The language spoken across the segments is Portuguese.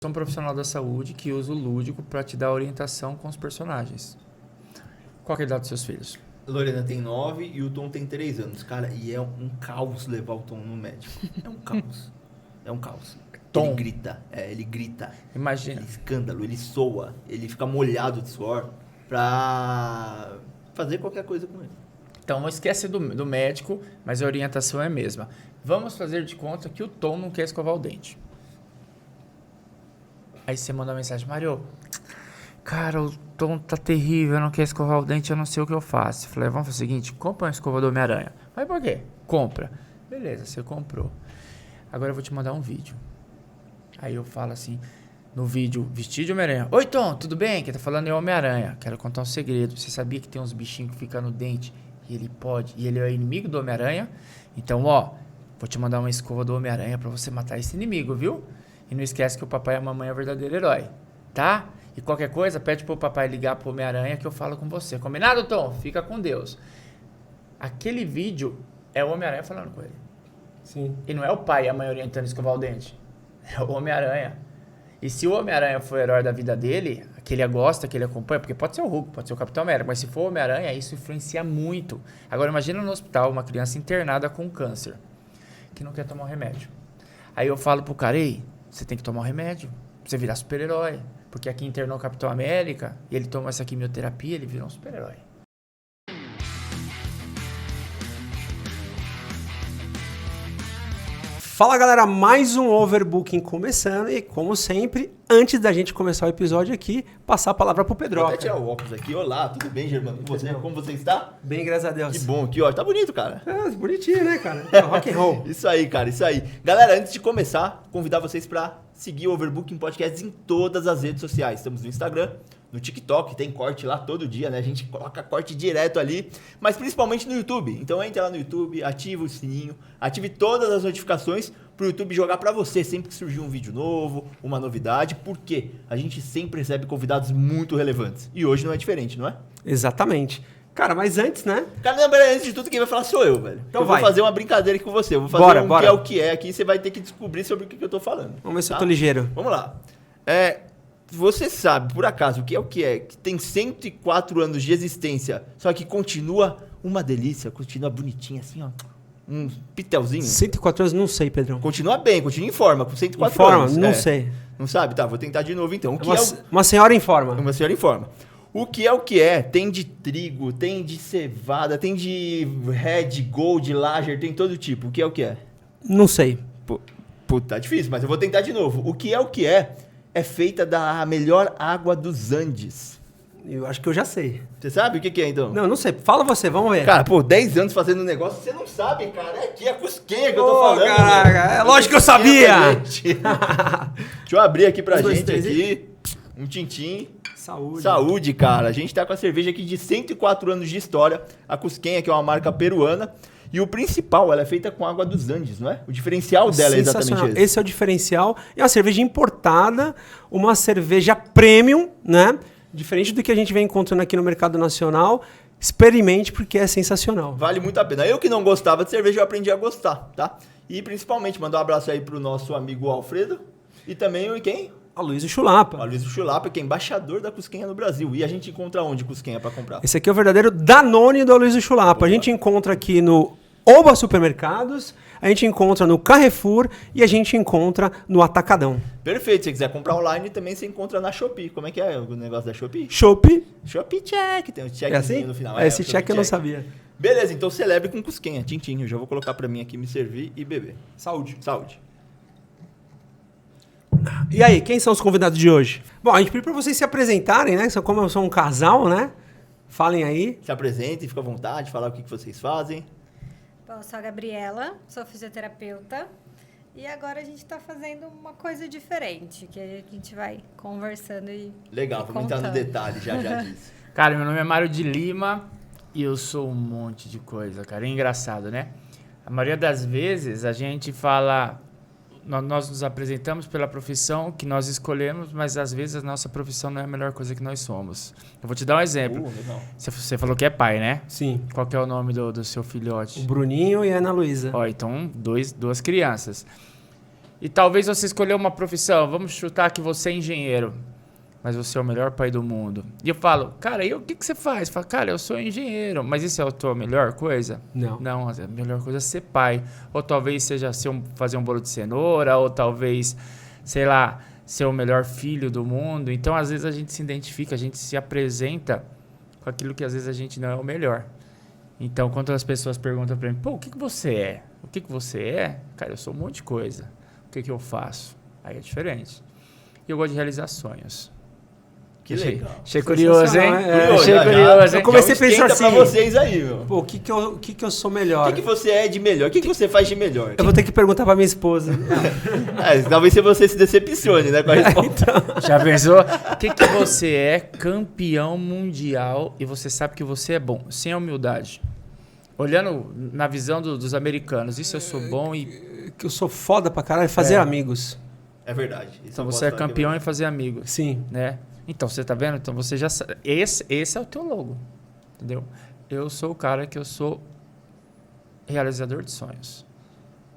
sou um profissional da saúde que usa o lúdico para te dar orientação com os personagens. Qual que é a idade dos seus filhos? Lorena tem 9 e o Tom tem 3 anos. Cara, e é um caos levar o Tom no médico. É um caos. É um caos. Tom. Ele grita. Imagina. Ele escândalo, ele soa, ele fica molhado de suor pra fazer qualquer coisa com ele. Então, não esquece do médico, mas a orientação é a mesma. Vamos fazer de conta que o Tom não quer escovar o dente. Aí você manda uma mensagem, Mário, cara, o Tom tá terrível, eu não quero escovar o dente, eu não sei o que eu faço. Eu falei, vamos fazer o seguinte, compra uma escova do Homem-Aranha. Mas por quê? Compra. Beleza, você comprou. Agora eu vou te mandar um vídeo. Aí eu falo assim, no vídeo, vestido de Homem-Aranha. Oi, Tom, tudo bem? Quem tá falando é o Homem-Aranha. Quero contar um segredo. Você sabia que tem uns bichinhos que ficam no dente e ele é o inimigo do Homem-Aranha? Então, ó, vou te mandar uma escova do Homem-Aranha pra você matar esse inimigo, viu? E não esquece que o papai e a mamãe é o verdadeiro herói, tá? E qualquer coisa, pede pro papai ligar pro Homem-Aranha que eu falo com você. Combinado, Tom? Fica com Deus. Aquele vídeo é o Homem-Aranha falando com ele. Sim. E não é o pai e a mãe orientando a escovar o dente. É o Homem-Aranha. E se o Homem-Aranha for o herói da vida dele, que ele gosta, que ele acompanha, porque pode ser o Hulk, pode ser o Capitão América, mas se for o Homem-Aranha, isso influencia muito. Agora imagina no hospital uma criança internada com câncer, que não quer tomar um remédio. Aí eu falo pro cara, ei, você tem que tomar um remédio, pra você virar super-herói. Porque aqui internou o Capitão América, e ele toma essa quimioterapia, ele vira um super-herói. Fala galera, mais um Overbooking começando e como sempre, antes da gente começar o episódio aqui, passar a palavra pro Pedro. Vou até tirar o óculos aqui. Olá, tudo bem, Germano? Como você está? Bem, graças a Deus. Que bom, aqui, ó. Tá bonito, cara. É, bonitinho, né, cara? É, rock and roll. Isso aí, cara, isso aí. Galera, antes de começar, convidar vocês pra seguir o Overbooking Podcast em todas as redes sociais. Estamos no Instagram, no TikTok, tem corte lá todo dia, né? A gente coloca corte direto ali, mas principalmente no YouTube. Então entra lá no YouTube, ativa o sininho, ative todas as notificações pro YouTube jogar pra você sempre que surgir um vídeo novo, uma novidade, porque a gente sempre recebe convidados muito relevantes. E hoje não é diferente, não é? Exatamente. Cara, mas antes, né? Cara, não, peraí, antes de tudo, quem vai falar sou eu, velho. Então eu vai. vou fazer uma brincadeira aqui com você. Eu vou fazer Bora, um bora. que é o que é aqui e você vai ter que descobrir sobre o que eu tô falando. Vamos ver se tá? eu tô ligeiro. Vamos lá. Você sabe, por acaso, o que é? Que tem 104 anos de existência, só que continua uma delícia, continua bonitinha assim, ó. Um pitelzinho. 104 anos, não sei, Pedrão. Continua bem, continua em forma, com 104 Em forma? anos. Não sei. Não sabe? Tá, vou tentar de novo então. O que Uma senhora em forma. Uma senhora em forma. O que é? Tem de trigo, tem de cevada, tem de red, gold, lager, tem todo tipo. O que é? Não sei. Puta, tá difícil, mas eu vou tentar de novo. O que é feita da melhor água dos Andes. Eu acho que eu já sei. Você sabe o que é, então? Não sei. Fala você, vamos ver. Cara, 10 anos fazendo um negócio, você não sabe, cara. É aqui, a cusquenha que eu tô falando. Caraca, é lógico que eu sabia. Deixa eu abrir aqui pra Um, dois, gente três, aqui. Um tintim. Saúde. Saúde, cara. A gente tá com a cerveja aqui de 104 anos de história. A Cusquenha, que é uma marca peruana. E o principal, ela é feita com água dos Andes, não é? O diferencial dela é exatamente esse. Esse é o diferencial. É uma cerveja importada, uma cerveja premium, né? Diferente do que a gente vem encontrando aqui no mercado nacional. Experimente, porque é sensacional. Vale muito a pena. Eu que não gostava de cerveja, eu aprendi a gostar, tá? E principalmente, mandar um abraço aí pro nosso amigo Alfredo. E também, quem? A Luiz Chulapa. O Luiz Chulapa, que é embaixador da Cusquenha no Brasil. E a gente encontra onde Cusquenha pra comprar? Esse aqui é o verdadeiro Danone do Luiz Chulapa. A gente encontra aqui no Oba Supermercados, a gente encontra no Carrefour e a gente encontra no Atacadão. Perfeito. Se você quiser comprar online, também você encontra na Shopee. Como é que é o negócio da Shopee? Shopee. Shopee Check. Tem um checkzinho É assim? no final. Esse o check Shopee eu não sabia. Beleza, então celebre com Cusquenha. Tintim. Eu já vou colocar pra mim aqui me servir e beber. Saúde. Saúde. E aí, quem são os convidados de hoje? Bom, a gente pediu pra vocês se apresentarem, né? Como eu sou um casal, né? Falem aí. Se apresentem, fica à vontade, falar o que vocês fazem. Bom, eu sou a Gabriela, sou fisioterapeuta e agora a gente está fazendo uma coisa diferente, que a gente vai conversando e Legal, vamos entrar no detalhe já disso. Cara, meu nome é Mário de Lima e eu sou um monte de coisa, cara. É engraçado, né? A maioria das vezes a gente fala... Nós nos apresentamos pela profissão que nós escolhemos, mas às vezes a nossa profissão não é a melhor coisa que nós somos. Eu vou te dar um exemplo. Legal. Você falou que é pai, né? Sim. Qual que é o nome do seu filhote? O Bruninho e a Ana Luísa. Ó, então, duas crianças. E talvez você escolheu uma profissão. Vamos chutar que você é engenheiro. Mas você é o melhor pai do mundo. E eu falo, cara, e o que você faz? Fala, cara, eu sou engenheiro. Mas isso é a tua melhor coisa? Não. Não, a melhor coisa é ser pai. Ou talvez seja fazer um bolo de cenoura. Ou talvez, sei lá, ser o melhor filho do mundo. Então, às vezes, a gente se identifica, a gente se apresenta com aquilo que às vezes a gente não é o melhor. Então, quando as pessoas perguntam pra mim, pô, o que você é? O que você é? Cara, eu sou um monte de coisa. O que eu faço? Aí é diferente. E eu gosto de realizar sonhos. Que legal. Achei curioso, hein? Curioso, Achei já. curioso, hein? Eu comecei a pensar Esquenta assim, pra vocês aí, meu. pô, o que eu sou melhor? O que você é de melhor? O que você faz de melhor? Eu vou ter que perguntar pra minha esposa. Talvez você se decepcione, né, com a resposta. Já pensou? O que você é campeão mundial e você sabe que você é bom, sem a humildade? Olhando na visão dos americanos, isso eu sou bom e... Que eu sou foda pra caralho, fazer amigos. É verdade. Isso Então eu você é posso falar que campeão em verdade. fazer amigos, Sim. né? Então você tá vendo? Então você já sabe. Esse é o teu logo, entendeu? Eu sou o cara que eu sou realizador de sonhos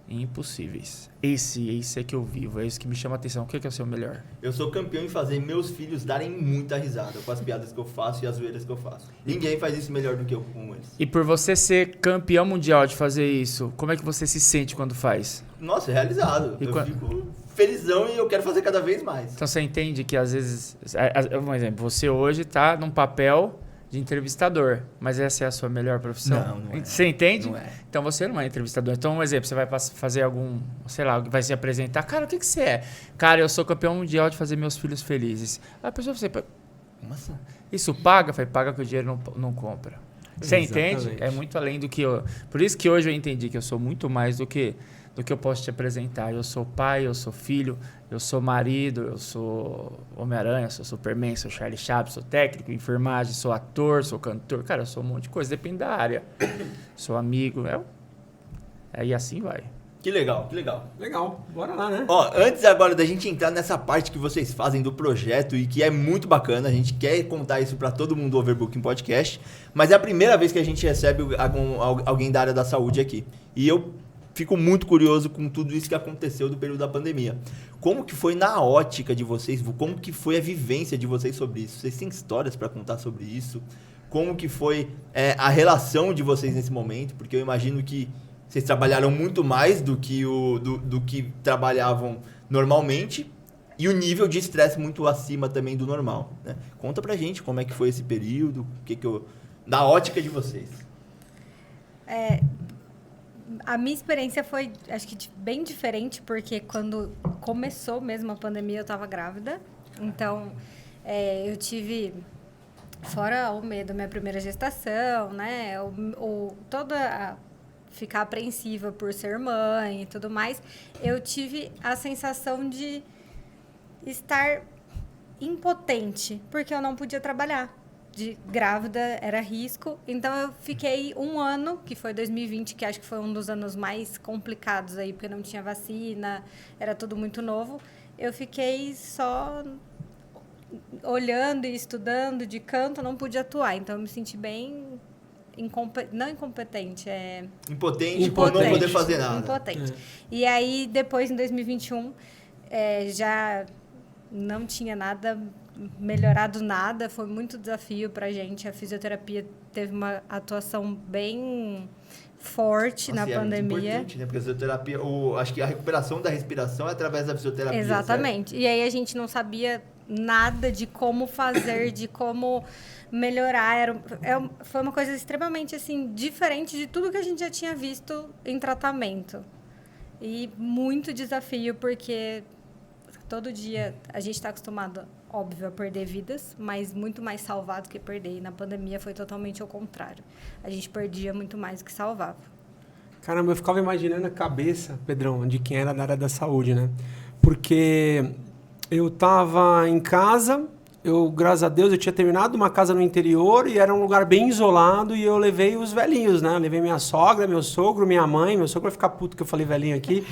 impossíveis. Esse é que eu vivo, é isso que me chama a atenção. O que é o seu melhor? Eu sou campeão em fazer meus filhos darem muita risada com as piadas que eu faço e as zoeiras que eu faço. Ninguém faz isso melhor do que eu com eles. E por você ser campeão mundial de fazer isso, como é que você se sente quando faz? Nossa, é realizado. E Eu fico felizão e eu quero fazer cada vez mais. Então você entende que às vezes... Um exemplo, você hoje está num papel de entrevistador, mas essa é a sua melhor profissão? Não é. Você entende? Não é. Então você não é entrevistador. Então, um exemplo, você vai fazer algum, sei lá, vai se apresentar. Cara, o que você é? Cara, eu sou campeão mundial de fazer meus filhos felizes. A pessoa você, como assim? Isso paga? Paga que o dinheiro não compra. Você Exatamente. entende? É muito além do que eu... Por isso que hoje eu entendi que eu sou muito mais do que eu posso te apresentar. Eu sou pai, eu sou filho, eu sou marido, eu sou Homem-Aranha, sou Superman, sou Charlie Chaplin, sou técnico, enfermagem, sou ator, sou cantor. Cara, eu sou um monte de coisa, depende da área. Sou amigo, e assim vai. Que legal, que legal. Legal, bora lá, né? Ó, antes agora da gente entrar nessa parte que vocês fazem do projeto e que é muito bacana, a gente quer contar isso pra todo mundo do Overbooking Podcast, mas é a primeira vez que a gente recebe alguém da área da saúde aqui. E eu fico muito curioso com tudo isso que aconteceu do período da pandemia. Como que foi na ótica de vocês? Como que foi a vivência de vocês sobre isso? Vocês têm histórias para contar sobre isso? Como que foi a relação de vocês nesse momento? Porque eu imagino que vocês trabalharam muito mais do que trabalhavam normalmente e o nível de estresse muito acima também do normal, né? Conta pra gente como é que foi esse período, da ótica de vocês. A minha experiência foi, acho que bem diferente, porque quando começou mesmo a pandemia, eu estava grávida. Então, eu tive, fora o medo da minha primeira gestação, né? Ficar apreensiva por ser mãe e tudo mais, eu tive a sensação de estar impotente, porque eu não podia trabalhar. De grávida era risco, então eu fiquei um ano, que foi 2020, que acho que foi um dos anos mais complicados aí, porque não tinha vacina, era tudo muito novo. Eu fiquei só olhando e estudando de canto, não pude atuar, então eu me senti bem não incompetente, Impotente por não poder fazer nada. Impotente. E aí, depois, em 2021, já não tinha melhorado nada, foi muito desafio pra gente. A fisioterapia teve uma atuação bem forte na pandemia. Muito importante, né? Porque a fisioterapia, acho que a recuperação da respiração é através da fisioterapia. Exatamente. Certo? E aí a gente não sabia nada de como fazer, de como melhorar. Foi uma coisa extremamente assim, diferente de tudo que a gente já tinha visto em tratamento. E muito desafio, porque todo dia a gente está acostumado, óbvio, a perder vidas, mas muito mais salvar do que perder. E na pandemia foi totalmente ao contrário. A gente perdia muito mais do que salvava. Caramba, eu ficava imaginando a cabeça, Pedrão, de quem era da área da saúde, né? Porque eu tava em casa, graças a Deus, eu tinha terminado uma casa no interior e era um lugar bem isolado e eu levei os velhinhos, né? Eu levei minha sogra, meu sogro, minha mãe. Meu sogro vai ficar puto que eu falei velhinho aqui.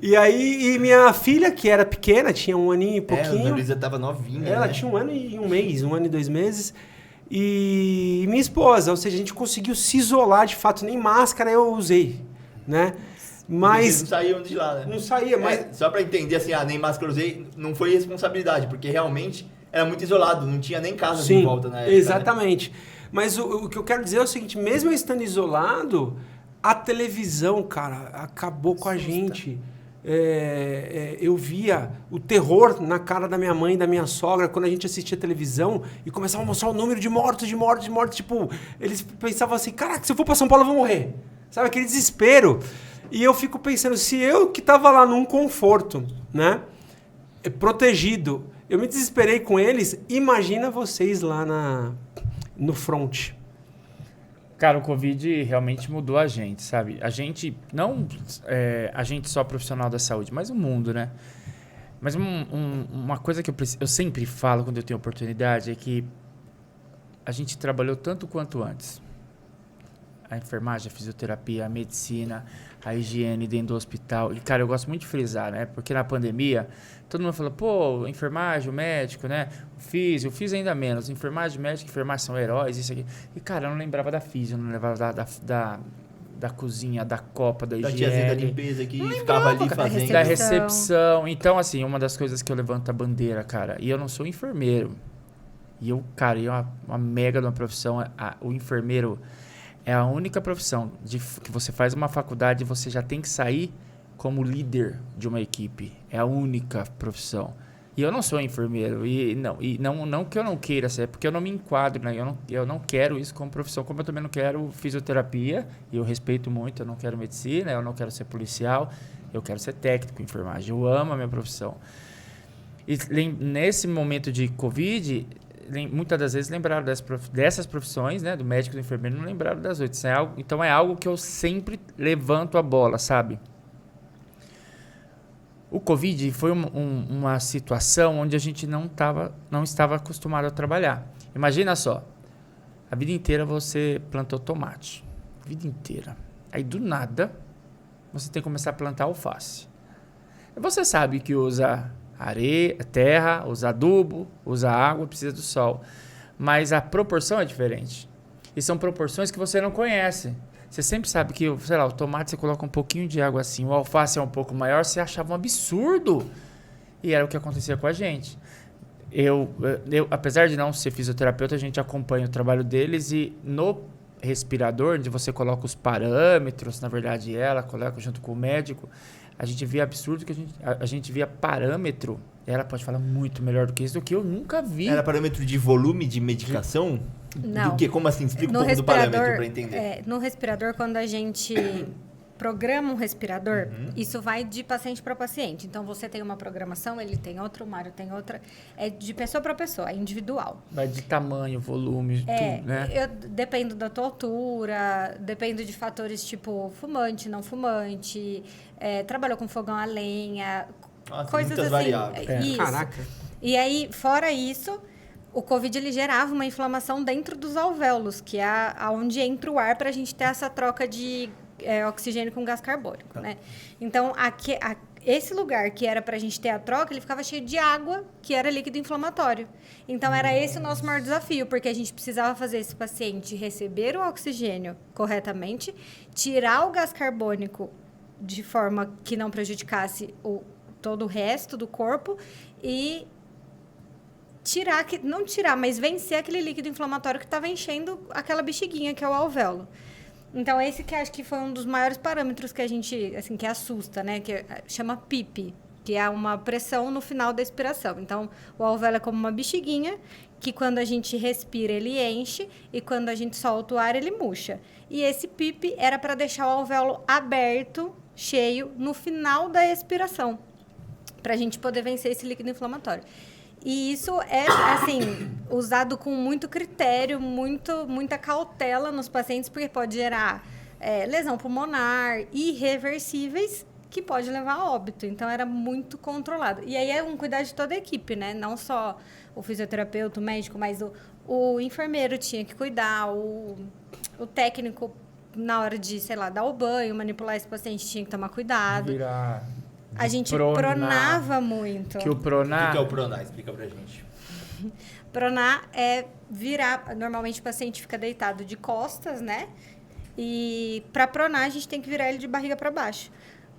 E aí, minha filha, que era pequena, tinha 1 aninho e pouquinho. A Luísa tava novinha. Ela né? tinha 1 ano e 1 mês, 1 ano e 2 meses. E minha esposa, ou seja, a gente conseguiu se isolar, de fato, nem máscara eu usei, né? Eles Mas não saíam de lá, né? não saía, mas... Só pra entender, assim, a Neymar Cruzei não foi responsabilidade, porque realmente era muito isolado, não tinha nem casa em volta na época. Exatamente. Né? Mas o que eu quero dizer é o seguinte, mesmo eu estando isolado, a televisão, cara, acabou com a gente. Eu via o terror na cara da minha mãe e da minha sogra quando a gente assistia televisão e começava a mostrar o número de mortos. Tipo, eles pensavam assim, caraca, se eu for pra São Paulo eu vou morrer. Sabe, aquele desespero. E eu fico pensando, se eu que tava lá num conforto, né, protegido, eu me desesperei com eles, imagina vocês lá no front. Cara, o Covid realmente mudou a gente, sabe? A gente, não a gente só profissional da saúde, mas o mundo, né? Mas uma coisa que eu sempre falo quando eu tenho oportunidade é que a gente trabalhou tanto quanto antes. A enfermagem, a fisioterapia, a medicina, a higiene dentro do hospital. E, cara, eu gosto muito de frisar, né? Porque na pandemia, todo mundo fala, pô, enfermagem, o médico, né? O físio ainda menos. Enfermagem, médico, enfermagem são heróis, isso aqui. E, cara, eu não lembrava da físio, não lembrava da cozinha, da copa, da higiene. Da tiazinha da limpeza que ficava ali fazendo. Da recepção. Então, assim, uma das coisas que eu levanto a bandeira, cara, e eu não sou enfermeiro. E eu, cara, uma mega de uma profissão, o enfermeiro... É a única profissão que você faz uma faculdade e você já tem que sair como líder de uma equipe. É a única profissão. E eu não sou enfermeiro. E não que eu não queira ser, porque eu não me enquadro, né? Eu não quero isso como profissão, como eu também não quero fisioterapia, e eu respeito muito, eu não quero medicina, eu não quero ser policial, eu quero ser técnico em enfermagem. Eu amo a minha profissão. E nesse momento de Covid... muitas das vezes lembraram dessas profissões, né, do médico e do enfermeiro, não lembraram das outras. Então é algo que eu sempre levanto a bola, sabe? O Covid foi uma situação onde a gente não estava acostumado a trabalhar. Imagina só, a vida inteira você plantou tomate, a vida inteira. Aí do nada você tem que começar a plantar alface. E você sabe que usa areia, terra, usa adubo, usa água, precisa do sol. Mas a proporção é diferente. E são proporções que você não conhece. Você sempre sabe que, sei lá, o tomate você coloca um pouquinho de água assim, o alface é um pouco maior, você achava um absurdo. E era o que acontecia com a gente. Eu apesar de não ser fisioterapeuta, a gente acompanha o trabalho deles e no respirador, onde você coloca os parâmetros, na verdade ela coloca junto com o médico, a gente via absurdo que a gente via parâmetro. Ela pode falar muito melhor do que isso, do que eu nunca vi. Era parâmetro de volume de medicação? Não. Do que? Como assim? Explica um pouco do parâmetro para entender. No respirador, quando a gente programa um respirador, isso vai de paciente para paciente. Então, você tem uma programação, ele tem outra, o Mário tem outra. É de pessoa para pessoa, é individual. Vai de tamanho, volume, tudo, né? Dependo da tua altura, dependo de fatores tipo fumante, não fumante, trabalhou com fogão a lenha, coisas muitas assim. variáveis. Isso. Caraca. E aí, fora isso, o Covid ele gerava uma inflamação dentro dos alvéolos, que é onde entra o ar para a gente ter essa troca de oxigênio com gás carbônico, né? Então, esse lugar que era para a gente ter a troca, ele ficava cheio de água, que era líquido inflamatório. Então, era esse o nosso maior desafio, porque a gente precisava fazer esse paciente receber o oxigênio corretamente, tirar o gás carbônico de forma que não prejudicasse todo o resto do corpo e mas vencer aquele líquido inflamatório que estava enchendo aquela bexiguinha que é o alvéolo. Então, esse que acho que foi um dos maiores parâmetros que a gente, assim, que assusta, né? Que chama PIP, que é uma pressão no final da expiração. Então, o alvéolo é como uma bexiguinha, que quando a gente respira, ele enche, e quando a gente solta o ar, ele murcha. E esse PIP era para deixar o alvéolo aberto, cheio, no final da expiração, para a gente poder vencer esse líquido inflamatório. E isso é, assim, usado com muito critério, muita cautela nos pacientes, porque pode gerar lesão pulmonar, irreversíveis, que pode levar a óbito. Então, era muito controlado. E aí é um cuidado de toda a equipe, né? Não só o fisioterapeuta, o médico, mas o enfermeiro tinha que cuidar, o técnico, na hora de, sei lá, dar o banho, manipular esse paciente, tinha que tomar cuidado. A gente pronava muito. Que o pronar... O que é o pronar? Explica pra gente. Pronar é virar... Normalmente o paciente fica deitado de costas, né? E para pronar a gente tem que virar ele de barriga para baixo.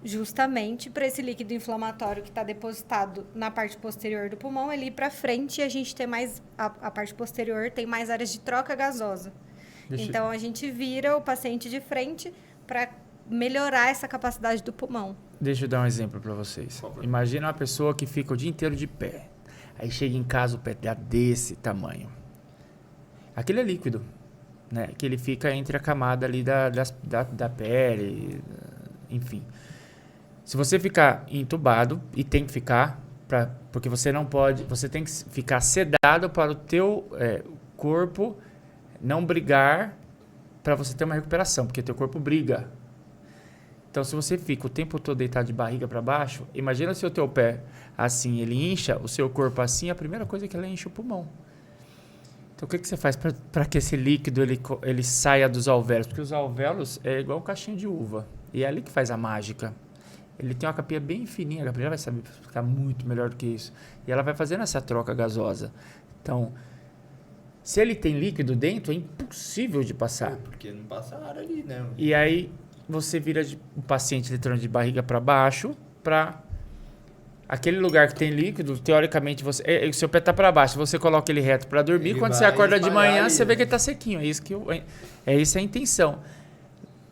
justamente para esse líquido inflamatório que está depositado na parte posterior do pulmão, ele ir para frente e a gente ter mais... A parte posterior tem mais áreas de troca gasosa. Então, a gente vira o paciente de frente para melhorar essa capacidade do pulmão. Deixa eu dar um exemplo para vocês. Imagina uma pessoa que fica o dia inteiro de pé. Aí chega em casa, o pé tá desse tamanho. Aquele é líquido, né? Que ele fica entre a camada ali da pele, enfim. Se você ficar entubado, e tem que ficar, porque você não pode, você tem que ficar sedado para o teu corpo não brigar para você ter uma recuperação, porque teu corpo briga. Então, se você fica o tempo todo deitado de barriga para baixo, imagina se o teu pé assim, ele incha, o seu corpo assim, a primeira coisa é que ele enche o pulmão. Então, o que você faz para que esse líquido ele saia dos alvéolos? Porque os alvéolos é igual um caixinho de uva, e é ali que faz a mágica. Ele tem uma capinha bem fininha, a Gabriela vai saber ficar muito melhor do que isso. E ela vai fazendo essa troca gasosa. Então, se ele tem líquido dentro, é impossível de passar. Porque não passa ar ali, né? E aí, você vira o paciente literalmente de barriga para baixo, para aquele lugar que tem líquido, teoricamente, o seu pé tá para baixo, você coloca ele reto para dormir, Ele quando você vai acorda de manhã, ali, você vê né? que ele tá sequinho. É isso a intenção.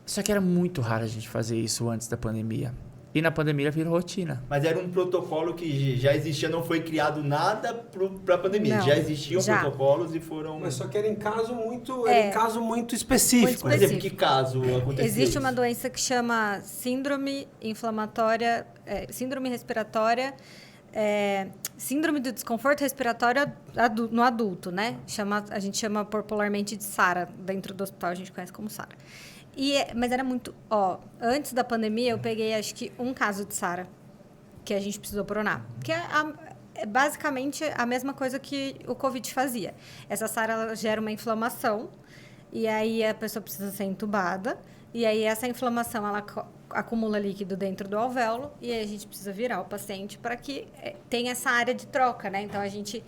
Só que era muito raro a gente fazer isso antes da pandemia. E na pandemia virou rotina. Mas era um protocolo que já existia, não foi criado nada para a pandemia. Não, Já existiam já. protocolos e foram... Mas só que era em caso muito, Muito específico. Por exemplo, que caso acontecia Existe isso? uma doença que chama síndrome inflamatória, síndrome respiratória, síndrome do desconforto respiratório no adulto, né? A gente chama popularmente de SARA. Dentro do hospital a gente conhece como SARA. Mas era muito... antes da pandemia eu peguei acho que um caso de SARA que a gente precisou pronar. Que é basicamente a mesma coisa que o Covid fazia. Essa SARA ela gera uma inflamação e aí a pessoa precisa ser entubada. E aí essa inflamação ela acumula líquido dentro do alvéolo e aí a gente precisa virar o paciente para que tenha essa área de troca, né? Então a gente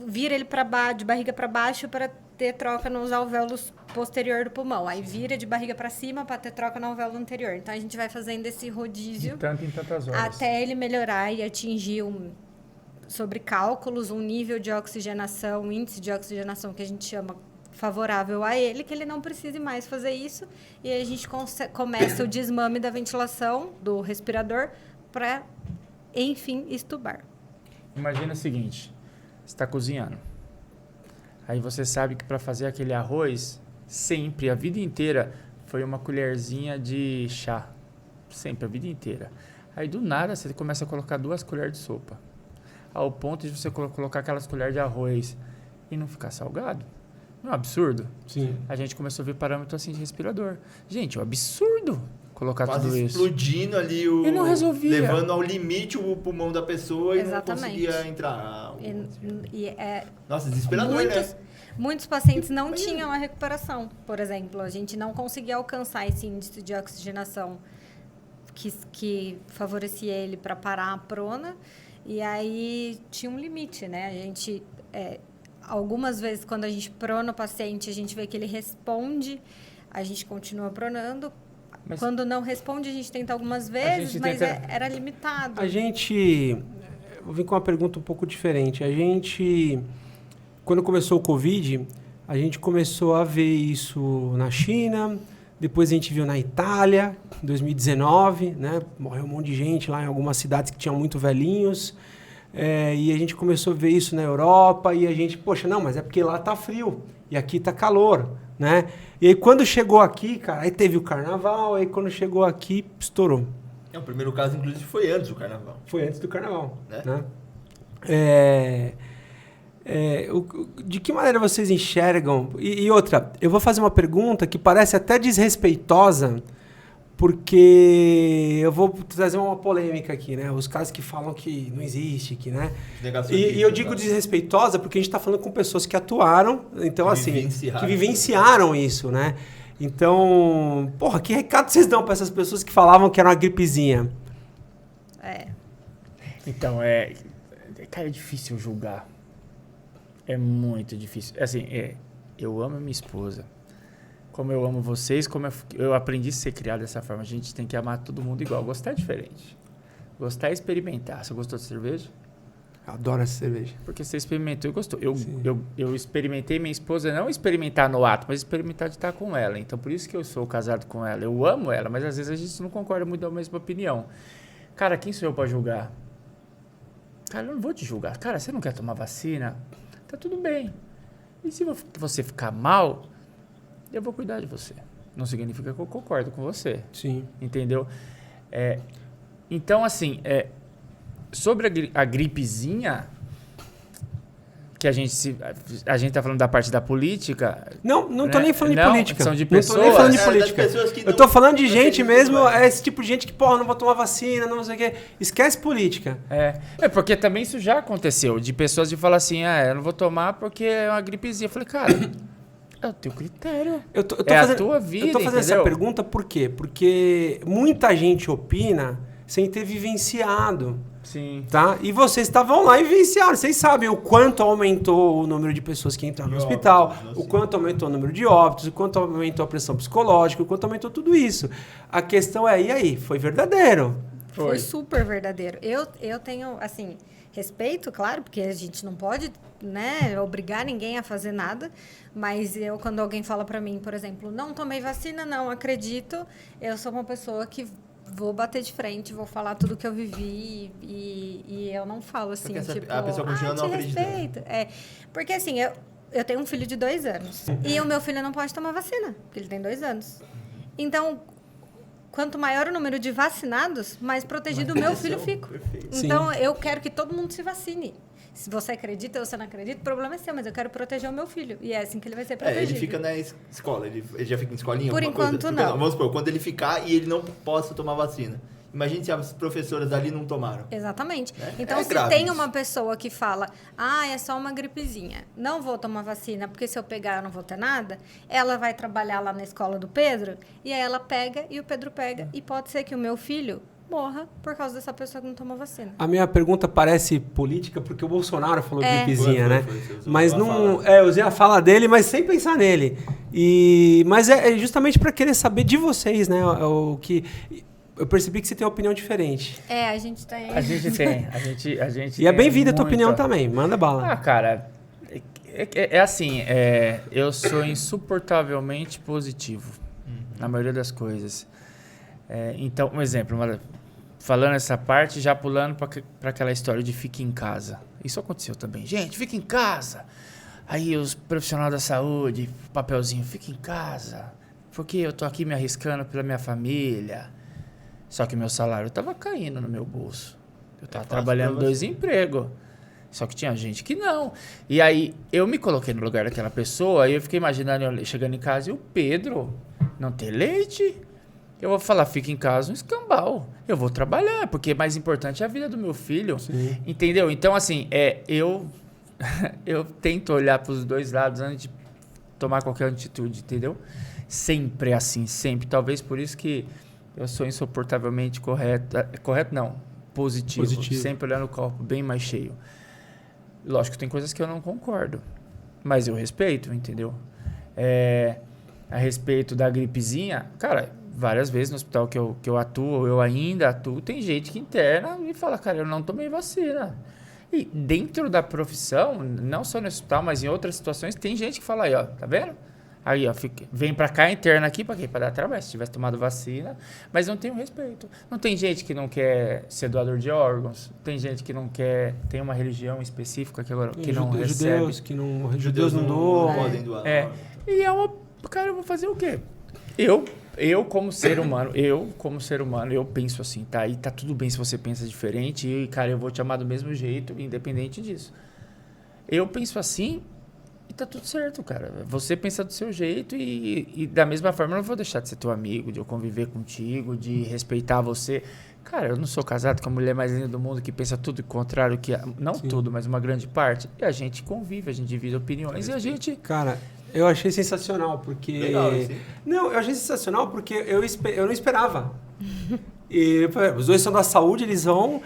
vira ele para baixo, de barriga para baixo para ter troca nos alvéolos posterior do pulmão. Aí vira de barriga para cima para ter troca no alvéolo anterior. Então a gente vai fazendo esse rodízio De tanto em tantas horas. até ele melhorar e atingir sobre cálculos um nível de oxigenação, um índice de oxigenação que a gente chama favorável a ele, que ele não precise mais fazer isso. E aí a gente começa o desmame da ventilação do respirador para, enfim, estubar. Imagina o seguinte, você está cozinhando. Aí você sabe que para fazer aquele arroz, sempre, a vida inteira, foi uma colherzinha de chá. Sempre, a vida inteira. Aí do nada você começa a colocar 2 colheres de sopa. Ao ponto de você colocar aquelas colheres de arroz e não ficar salgado. Não é um absurdo? Sim. A gente começou a ver parâmetro assim de respirador. Gente, é um absurdo colocar Quase tudo isso. explodindo ali E não resolvia. levando ao limite o pulmão da pessoa Exatamente. e não conseguia entrar. Nossa, desesperador, né? Muitos pacientes não tinham a recuperação, por exemplo. A gente não conseguia alcançar esse índice de oxigenação que favorecia ele para parar a prona. E aí tinha um limite, né? A gente, algumas vezes, quando a gente prona o paciente, a gente vê que ele responde, a gente continua pronando. Mas quando não responde, a gente tenta algumas vezes, mas era limitado. Vou vir com uma pergunta um pouco diferente. Quando começou o Covid, a gente começou a ver isso na China, depois a gente viu na Itália, em 2019, né? Morreu um monte de gente lá em algumas cidades que tinham muito velhinhos. E a gente começou a ver isso na Europa e a gente, poxa, não, mas é porque lá tá frio e aqui tá calor, né? E aí quando chegou aqui, cara, aí teve o carnaval, aí quando chegou aqui, estourou. O primeiro caso, inclusive, foi antes do carnaval. Foi antes do carnaval, Né? né? De que maneira vocês enxergam? E outra, eu vou fazer uma pergunta que parece até desrespeitosa, porque eu vou trazer uma polêmica aqui, né? Os casos que falam que não existe, né? E eu digo desrespeitosa porque a gente está falando com pessoas que atuaram, então que vivenciaram isso, né? Então, porra, que recado vocês dão para essas pessoas que falavam que era uma gripezinha? Então, cara, é difícil julgar. É muito difícil. Assim, eu amo a minha esposa. como eu amo vocês, como eu aprendi a ser criado dessa forma. A gente tem que amar todo mundo igual. Gostar é diferente. Gostar é experimentar. Você gostou de cerveja? Adoro essa cerveja. Porque você experimentou e gostou. Eu experimentei minha esposa, não experimentar no ato, mas experimentar de estar com ela. Então, por isso que eu sou casado com ela. Eu amo ela, mas às vezes a gente não concorda muito da mesma opinião. Cara, quem sou eu pra julgar? Cara, eu não vou te julgar. Cara, você não quer tomar vacina? Tá tudo bem. E se você ficar mal, eu vou cuidar de você. Não significa que eu concordo com você. Sim. Entendeu? Então, assim, sobre a gripezinha, que a gente tá falando da parte da política... Não tô nem falando de política. São de Não tô nem pessoas. falando de política. Eu tô falando de gente não mesmo, vai. esse tipo de gente que, porra, não vou tomar vacina, não sei o quê. Esquece política. Porque também isso já aconteceu, de pessoas de falar assim, eu não vou tomar porque é uma gripezinha. Eu falei, cara, é o teu critério. Eu tô é fazendo, a tua vida, eu tô fazendo entendeu? essa pergunta por quê? Porque muita gente opina sem ter vivenciado. Sim. Tá? E vocês estavam lá e vivenciaram. Vocês sabem o quanto aumentou o número de pessoas que entraram no hospital, o quanto aumentou o número de óbitos, o quanto aumentou a pressão psicológica, o quanto aumentou tudo isso. A questão é, e aí? Foi verdadeiro? Foi super verdadeiro. Eu tenho, assim, respeito, claro, porque a gente não pode, né, obrigar ninguém a fazer nada, mas quando alguém fala pra mim, por exemplo, não tomei vacina, não acredito, eu sou uma pessoa que vou bater de frente, vou falar tudo que eu vivi e eu não falo assim, tipo... A pessoa continua não acreditando. Respeito. Porque assim, eu tenho um filho de 2 anos e o meu filho não pode tomar vacina, porque ele tem 2 anos. Então, quanto maior o número de vacinados, mais protegido o meu filho fica. Então, eu quero que todo mundo se vacine. Se você acredita ou você não acredita, o problema é seu, mas eu quero proteger o meu filho. E é assim que ele vai ser protegido. Ele fica na escola, ele já fica em escolinha? Por enquanto, coisa? não. Vamos supor, quando ele ficar e ele não possa tomar vacina. Imagine se as professoras ali não tomaram. Exatamente. Né? Então, É se grave tem isso. uma pessoa que fala, é só uma gripezinha, não vou tomar vacina, porque se eu pegar eu não vou ter nada, ela vai trabalhar lá na escola do Pedro, e aí ela pega, e o Pedro pega, e pode ser que o meu filho morra por causa dessa pessoa que não tomou vacina. A minha pergunta parece política, porque o Bolsonaro falou gripezinha, né? Foi, Mas não... eu usei a fala dele, mas sem pensar nele. Mas é justamente para querer saber de vocês, né? O que... Eu percebi que você tem uma opinião diferente. A gente tem. A gente tem. A gente E é tem bem-vinda a tua muita- opinião também. Manda bala. Cara, assim, eu sou insuportavelmente positivo na maioria das coisas. Então, um exemplo, falando essa parte, já pulando para aquela história de fique em casa. Isso aconteceu também. Gente, fica em casa. Aí os profissionais da saúde, papelzinho, fica em casa. Porque eu tô aqui me arriscando pela minha família. Só que meu salário estava caindo no meu bolso. Eu estava trabalhando 2 empregos. Só que tinha gente que não. E aí, eu me coloquei no lugar daquela pessoa e eu fiquei imaginando eu chegando em casa e o Pedro não ter leite. Eu vou falar, fica em casa um escambau. Eu vou trabalhar, porque mais importante é a vida do meu filho. Sim. Entendeu? Então, assim, eu tento olhar para os dois lados antes de tomar qualquer atitude, entendeu? Sempre é assim, sempre. Talvez por isso que eu sou insuportavelmente correto não, positivo. Sempre olhando o copo bem mais cheio. Lógico, tem coisas que eu não concordo, mas eu respeito, entendeu? A respeito da gripezinha, cara, várias vezes no hospital que eu atuo, eu ainda atuo, tem gente que interna e fala, cara, eu não tomei vacina. E dentro da profissão, não só no hospital, mas em outras situações, tem gente que fala aí, ó, tá vendo? Aí, ó, vem pra cá, interna aqui, pra quê? Pra dar trabalho, se tivesse tomado vacina. Mas não tem o respeito. Não tem gente que não quer ser doador de órgãos. Tem gente que não quer... Tem uma religião específica que não recebe. Judeus não doam. podem doar. E cara, eu vou fazer o quê? Eu como ser humano, eu penso assim, tá? E tá tudo bem se você pensa diferente. E, cara, eu vou te amar do mesmo jeito, independente disso. Eu penso assim... E tá tudo certo, cara. Você pensa do seu jeito e da mesma forma eu não vou deixar de ser teu amigo, de eu conviver contigo, de respeitar você. Cara, eu não sou casado com a mulher mais linda do mundo que pensa tudo o contrário que... Não Sim. tudo, mas uma grande parte. E a gente convive, a gente divide opiniões e a gente... Cara, eu achei sensacional, porque... Legal, assim. Não, eu achei sensacional porque eu não esperava. E, os dois são da saúde, eles vão...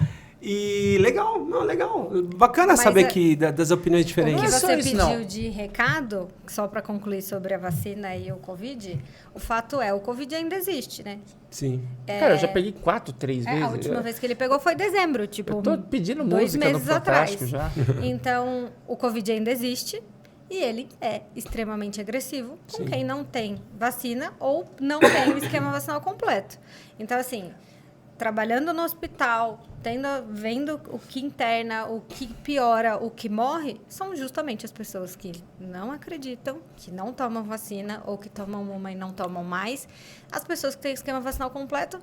E legal, não, legal. Bacana Mas saber que das opiniões O que diferentes. Não é só você isso, pediu não. de recado, só para concluir sobre a vacina e o Covid, o fato é, o Covid ainda existe, né? Sim. Cara, eu já peguei 4, 3 vezes. A última vez que ele pegou foi em dezembro, tipo, Eu tô pedindo 2 música no meses atrás. Fantástico já. Então, o Covid ainda existe e ele é extremamente agressivo com quem não tem vacina ou não tem o esquema vacinal completo. Então, assim, trabalhando no hospital, vendo o que interna, o que piora, o que morre, são justamente as pessoas que não acreditam, que não tomam vacina ou que tomam uma e não tomam mais. As pessoas que têm esquema vacinal completo,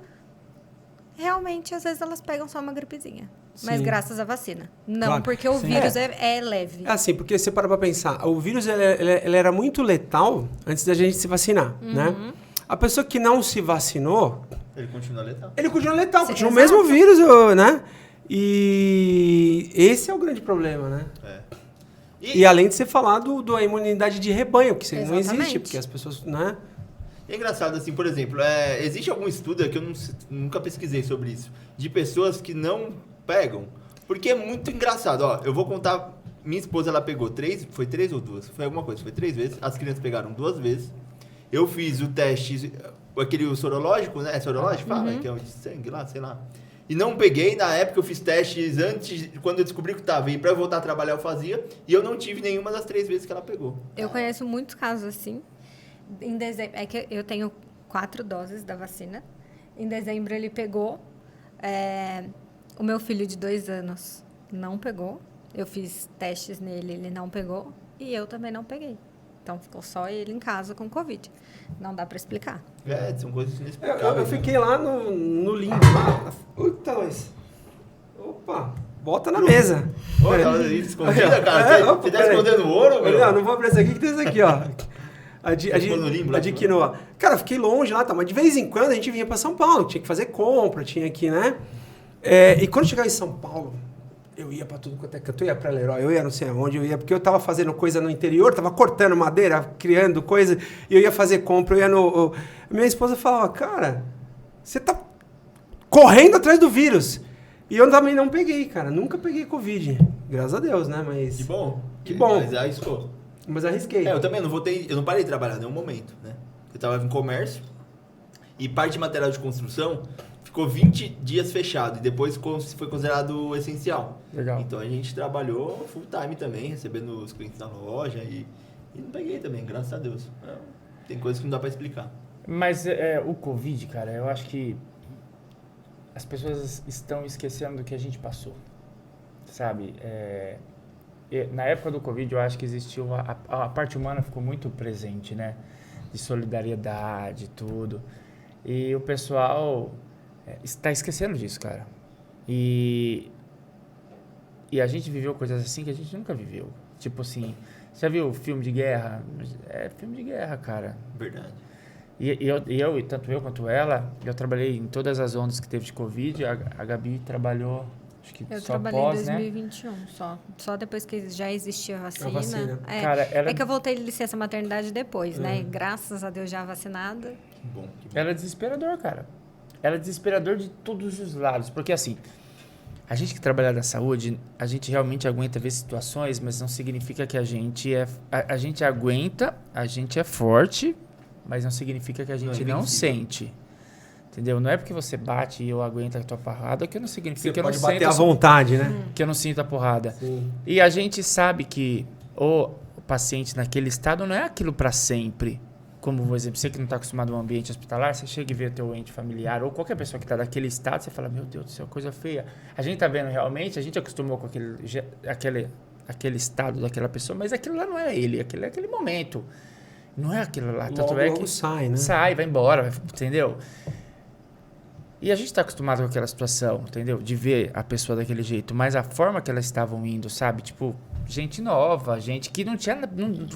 realmente, às vezes, elas pegam só uma gripezinha. Mas Sim. graças à vacina. Não, Claro. porque o Sim. vírus é leve. É assim, porque você para pra pensar, o vírus ele era muito letal antes da gente se vacinar, né? A pessoa que não se vacinou, Ele continua letal. ele continua letal, Sim, continua o exato. mesmo vírus, né? E esse é o grande problema, né? É. E além de você falar da imunidade de rebanho, que não existe, Exatamente. porque as pessoas, né? É engraçado, assim, por exemplo, existe algum estudo que eu nunca pesquisei sobre isso, de pessoas que não pegam? Porque é muito engraçado, ó, eu vou contar, minha esposa, ela pegou 3, foi 3 ou 2? Foi alguma coisa, foi 3 vezes, as crianças pegaram 2 vezes, eu fiz o teste, aquele sorológico, né, sorológico, fala, que é o de sangue lá, sei lá, e não peguei, na época eu fiz testes antes, quando eu descobri que tava, e pra eu voltar a trabalhar eu fazia, e eu não tive nenhuma das 3 vezes que ela pegou. Eu conheço muitos casos assim. Em dezembro, é que eu tenho 4 doses da vacina. Em dezembro ele pegou. O meu filho de 2 anos não pegou. Eu fiz testes nele, ele não pegou. E eu também não peguei. Então ficou só ele em casa com Covid. Não dá para explicar. São coisas Eu inexplicáveis. né? fiquei lá no limbo. Puta, mas... Opa, bota na mesa. Ô, tava escondida, cara. Opa, Você tá peraí. escondendo ouro, meu? Não vou abrir essa aqui, que tem essa aqui, ó. ficou no limbo lá? A de quinoa. Cara, eu fiquei longe lá, tá? Mas de vez em quando a gente vinha pra São Paulo, tinha que fazer compra, tinha que, né? E quando chegava em São Paulo, eu ia pra tudo quanto é canto, eu ia pra Leroy, eu ia não sei aonde, eu ia, porque eu tava fazendo coisa no interior, tava cortando madeira, criando coisa, e eu ia fazer compra, eu ia no... Minha esposa falava, cara, você tá correndo atrás do vírus. E eu também não peguei, cara, nunca peguei Covid, graças a Deus, né? Mas... Que bom. Que bom. Mas arriscou. Mas arrisquei. Eu também eu não parei de trabalhar em nenhum momento, né? Eu trabalhava em comércio e parte de material de construção ficou 20 dias fechado e depois foi considerado essencial. Legal. Então a gente trabalhou full time também, recebendo os clientes na loja e não peguei também, graças a Deus. Tem coisas que não dá pra explicar. Mas o Covid, cara, eu acho que as pessoas estão esquecendo do que a gente passou, sabe? Na época do Covid, eu acho que existiu... A parte humana ficou muito presente, né? De solidariedade, tudo. E o pessoal está esquecendo disso, cara. E a gente viveu coisas assim que a gente nunca viveu. Tipo assim, já viu filme de guerra? É filme de guerra, cara. Verdade. E tanto eu quanto ela, eu trabalhei em todas as ondas que teve de Covid. A Gabi trabalhou, acho que Eu só trabalhei pós, em né? 2021, só depois que já existia a vacina. vacina. Cara, ela- É que eu voltei de licença maternidade depois, né? E graças a Deus já vacinada. Que bom. Era desesperador, cara. Era desesperador de todos os lados. Porque assim, a gente que trabalha na saúde, a gente realmente aguenta ver situações, mas não significa que a gente a gente aguenta, a gente é forte, mas não significa que a gente não sente. Entendeu? Não é porque você bate e eu aguento a tua porrada que não significa Você que eu não pode bater sinto à vontade, né? que eu não sinto a porrada. Sim. E a gente sabe que o paciente naquele estado não é aquilo para sempre. Como, por exemplo, você que não está acostumado a um ambiente hospitalar, você chega e vê teu ente familiar ou qualquer pessoa que está naquele estado, você fala, meu Deus do céu, coisa feia. A gente está vendo realmente, a gente acostumou com aquele estado daquela pessoa, mas aquilo lá não é ele, aquele é aquele momento. Não é aquilo lá. Tanto é Logo que sai, né? sai, vai embora, entendeu? E a gente está acostumado com aquela situação, entendeu? De ver a pessoa daquele jeito, mas a forma que elas estavam indo, sabe? Tipo, gente nova, gente que não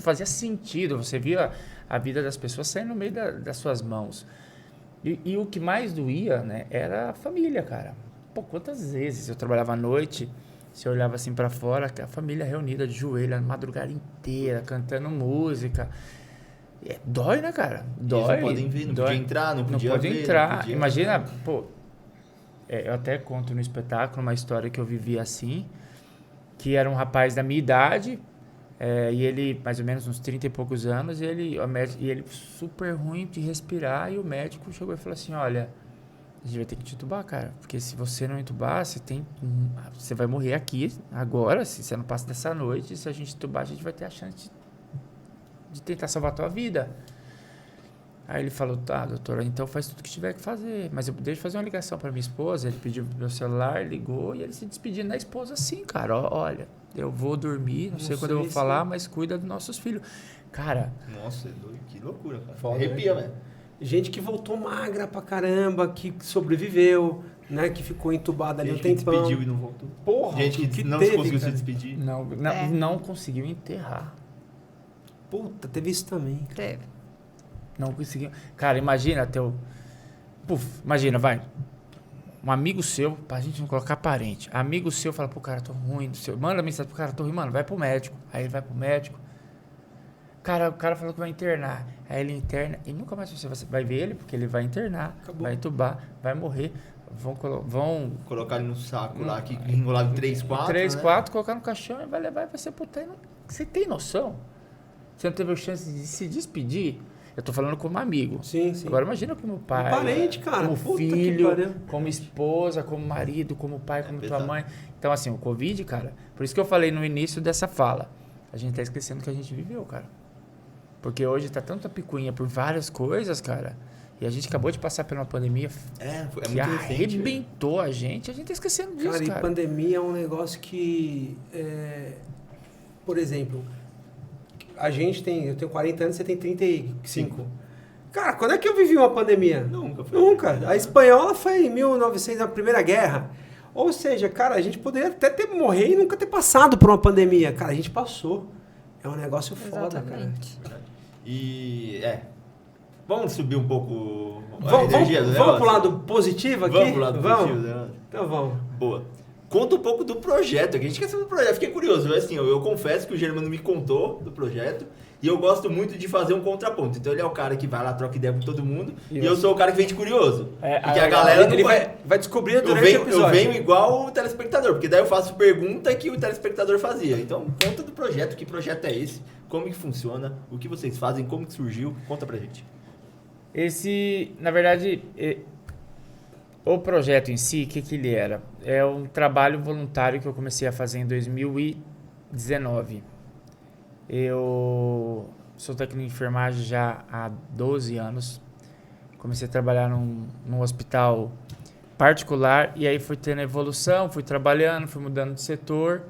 fazia sentido. Você via a vida das pessoas saindo no meio das suas mãos. E o que mais doía, né, era a família, cara. Pô, quantas vezes eu trabalhava à noite, você olhava assim pra fora, a família reunida de joelho a madrugada inteira, cantando música. Dói, né, cara? Dói. Eles não podem ver, não dói. podia entrar, não podia pode ver, entrar. não podia... Imagina, pô, eu até conto no espetáculo uma história que eu vivi assim, que era um rapaz da minha idade, e ele, mais ou menos uns 30 e poucos anos, e ele super ruim de respirar, e o médico chegou e falou assim, olha, a gente vai ter que te entubar, cara, porque se você não entubar, você vai morrer aqui, agora, se você não passa dessa noite, se a gente entubar, a gente vai ter a chance de tentar salvar a tua vida. Aí ele falou, tá, doutora, então faz tudo que tiver que fazer. Mas deixa eu fazer uma ligação pra minha esposa. Ele pediu pro meu celular, ligou e ele se despedindo da esposa assim, cara. Olha, eu vou dormir, não sei quando eu vou falar, mas cuida dos nossos filhos. Cara... Nossa, que loucura, cara. Foda, Arrepia, né? velho. Gente que voltou magra pra caramba, que sobreviveu, né? Que ficou entubada ali um tempão. Gente que despediu e não voltou. Porra, Gente que não teve, conseguiu cara. se despedir. Não conseguiu enterrar. Puta, teve isso também. Cara. Teve. Não conseguiu. Cara, imagina imagina, vai. Um amigo seu, pra gente não colocar parente. Amigo seu fala, pô, cara, tô ruim. Manda mensagem pro cara, tô ruim, mano, vai pro médico. Aí ele vai pro médico. O cara falou que vai internar. Aí ele interna e nunca mais você vai ver ele, porque ele vai internar, vai entubar, vai morrer. Vão colocar ele no saco lá, que enrolado em 3, 4. 3, né? 4, colocar no caixão e vai levar e vai sepultar. Você tem noção? Você não teve a chance de se despedir? Eu tô falando como amigo. Sim, sim. Agora imagina como pai. Um parente, cara. Como Puta que filho, pariu. como esposa, como marido, como pai, como tua pesado. mãe. Então, assim, o Covid, cara, por isso que eu falei no início dessa fala. A gente tá esquecendo que a gente viveu, cara. Porque hoje tá tanta picuinha por várias coisas, cara. E a gente acabou de passar por uma pandemia É que muito recente. arrebentou a gente tá esquecendo disso, Cara, cara. e pandemia é um negócio que... por exemplo, eu tenho 40 anos, você tem 35. Cara, quando é que eu vivi uma pandemia? Nunca. A espanhola foi em 1900, a Primeira Guerra. Ou seja, cara, a gente poderia até morrer e nunca ter passado por uma pandemia. Cara, a gente passou. É um negócio foda, cara. Exatamente. E, vamos subir um pouco a Vamos energia do pro negócio? lado positivo aqui? Vamos pro lado positivo do negócio? Então vamos. Boa. Conta um pouco do projeto, que a gente quer saber do projeto. Fiquei curioso, assim, eu confesso que o Germano me contou do projeto e eu gosto muito de fazer um contraponto. Então ele é o cara que vai lá, troca ideia com todo mundo e eu sou o cara que vem de curioso. Porque a galera não Ele vai descobrir durante o episódio. Eu venho igual o telespectador, porque daí eu faço pergunta que o telespectador fazia. Então conta do projeto, que projeto é esse, como que funciona, o que vocês fazem, como que surgiu, conta pra gente. Na verdade, o projeto em si, o que ele era? É um trabalho voluntário que eu comecei a fazer em 2019. Eu sou técnico de enfermagem já há 12 anos. Comecei a trabalhar num hospital particular e aí fui tendo evolução, fui trabalhando, fui mudando de setor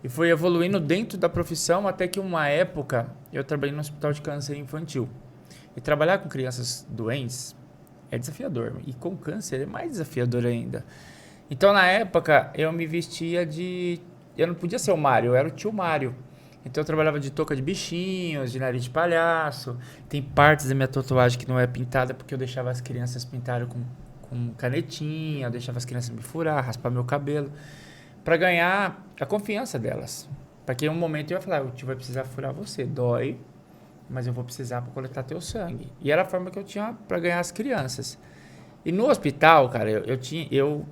e fui evoluindo dentro da profissão até que uma época eu trabalhei no hospital de câncer infantil. E trabalhar com crianças doentes é desafiador. E com câncer é mais desafiador ainda. Então, na época, eu me vestia de... Eu não podia ser o Mário, eu era o tio Mário. Então, eu trabalhava de touca de bichinhos, de nariz de palhaço. Tem partes da minha tatuagem que não é pintada porque eu deixava as crianças pintarem com canetinha. Eu deixava as crianças me furar, raspar meu cabelo. Para ganhar a confiança delas. Para que em um momento eu ia falar, o tio vai precisar furar você, dói, mas eu vou precisar para coletar teu sangue. E era a forma que eu tinha para ganhar as crianças. E no hospital, cara,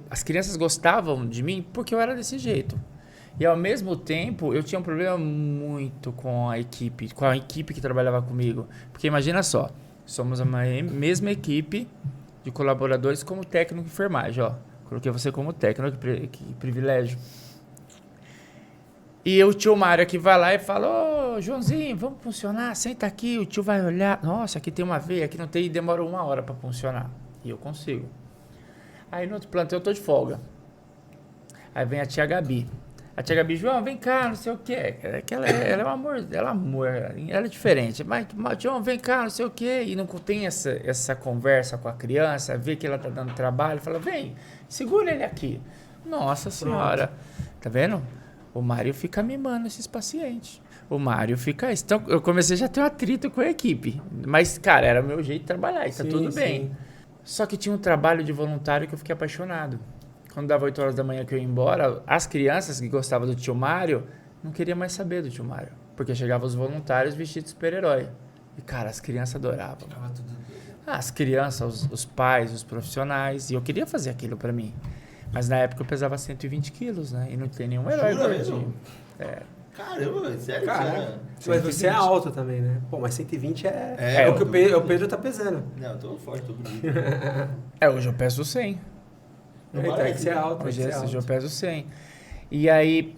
as crianças gostavam de mim porque eu era desse jeito. E ao mesmo tempo, eu tinha um problema muito com a equipe que trabalhava comigo. Porque imagina só, somos a mesma equipe de colaboradores como técnico de enfermagem, ó. Coloquei você como técnico, que privilégio. E o tio Mário aqui vai lá e fala, ô Joãozinho, vamos funcionar, senta aqui, o tio vai olhar, nossa, aqui tem uma veia, aqui não tem, e demora 1 hora para funcionar. E eu consigo. Aí no outro plantão eu tô de folga. Aí vem a tia Gabi. A tia Gabi, João, vem cá, não sei o quê. Ela é um amor, ela é diferente. Mas, João, vem cá, não sei o quê. E não tem essa conversa com a criança, vê que ela tá dando trabalho, fala, vem, segura ele aqui. Nossa senhora, tá vendo? O Mário fica mimando esses pacientes. O Mário fica... Então, eu comecei já a ter um atrito com a equipe. Mas, cara, era o meu jeito de trabalhar e tá tudo bem. Só que tinha um trabalho de voluntário que eu fiquei apaixonado. Quando dava 8 horas da manhã que eu ia embora, as crianças que gostavam do tio Mário não queriam mais saber do tio Mário. Porque chegavam os voluntários vestidos de super-herói. E, cara, as crianças adoravam. As crianças, os pais, os profissionais. E eu queria fazer aquilo pra mim. Mas na época eu pesava 120 quilos, né? E não tem nenhum herói Jura gordinho. mesmo? É. Caramba, sério? Cara, Você... mas você é alto também, né? Pô, mas 120 É, o que o Pedro tá pesando. Não, eu tô forte, tô bonito. Hoje eu peso 100. Não Eita, é parece, que você é né? alto, Hoje, é que você é hoje eu alto. peso 100. E aí,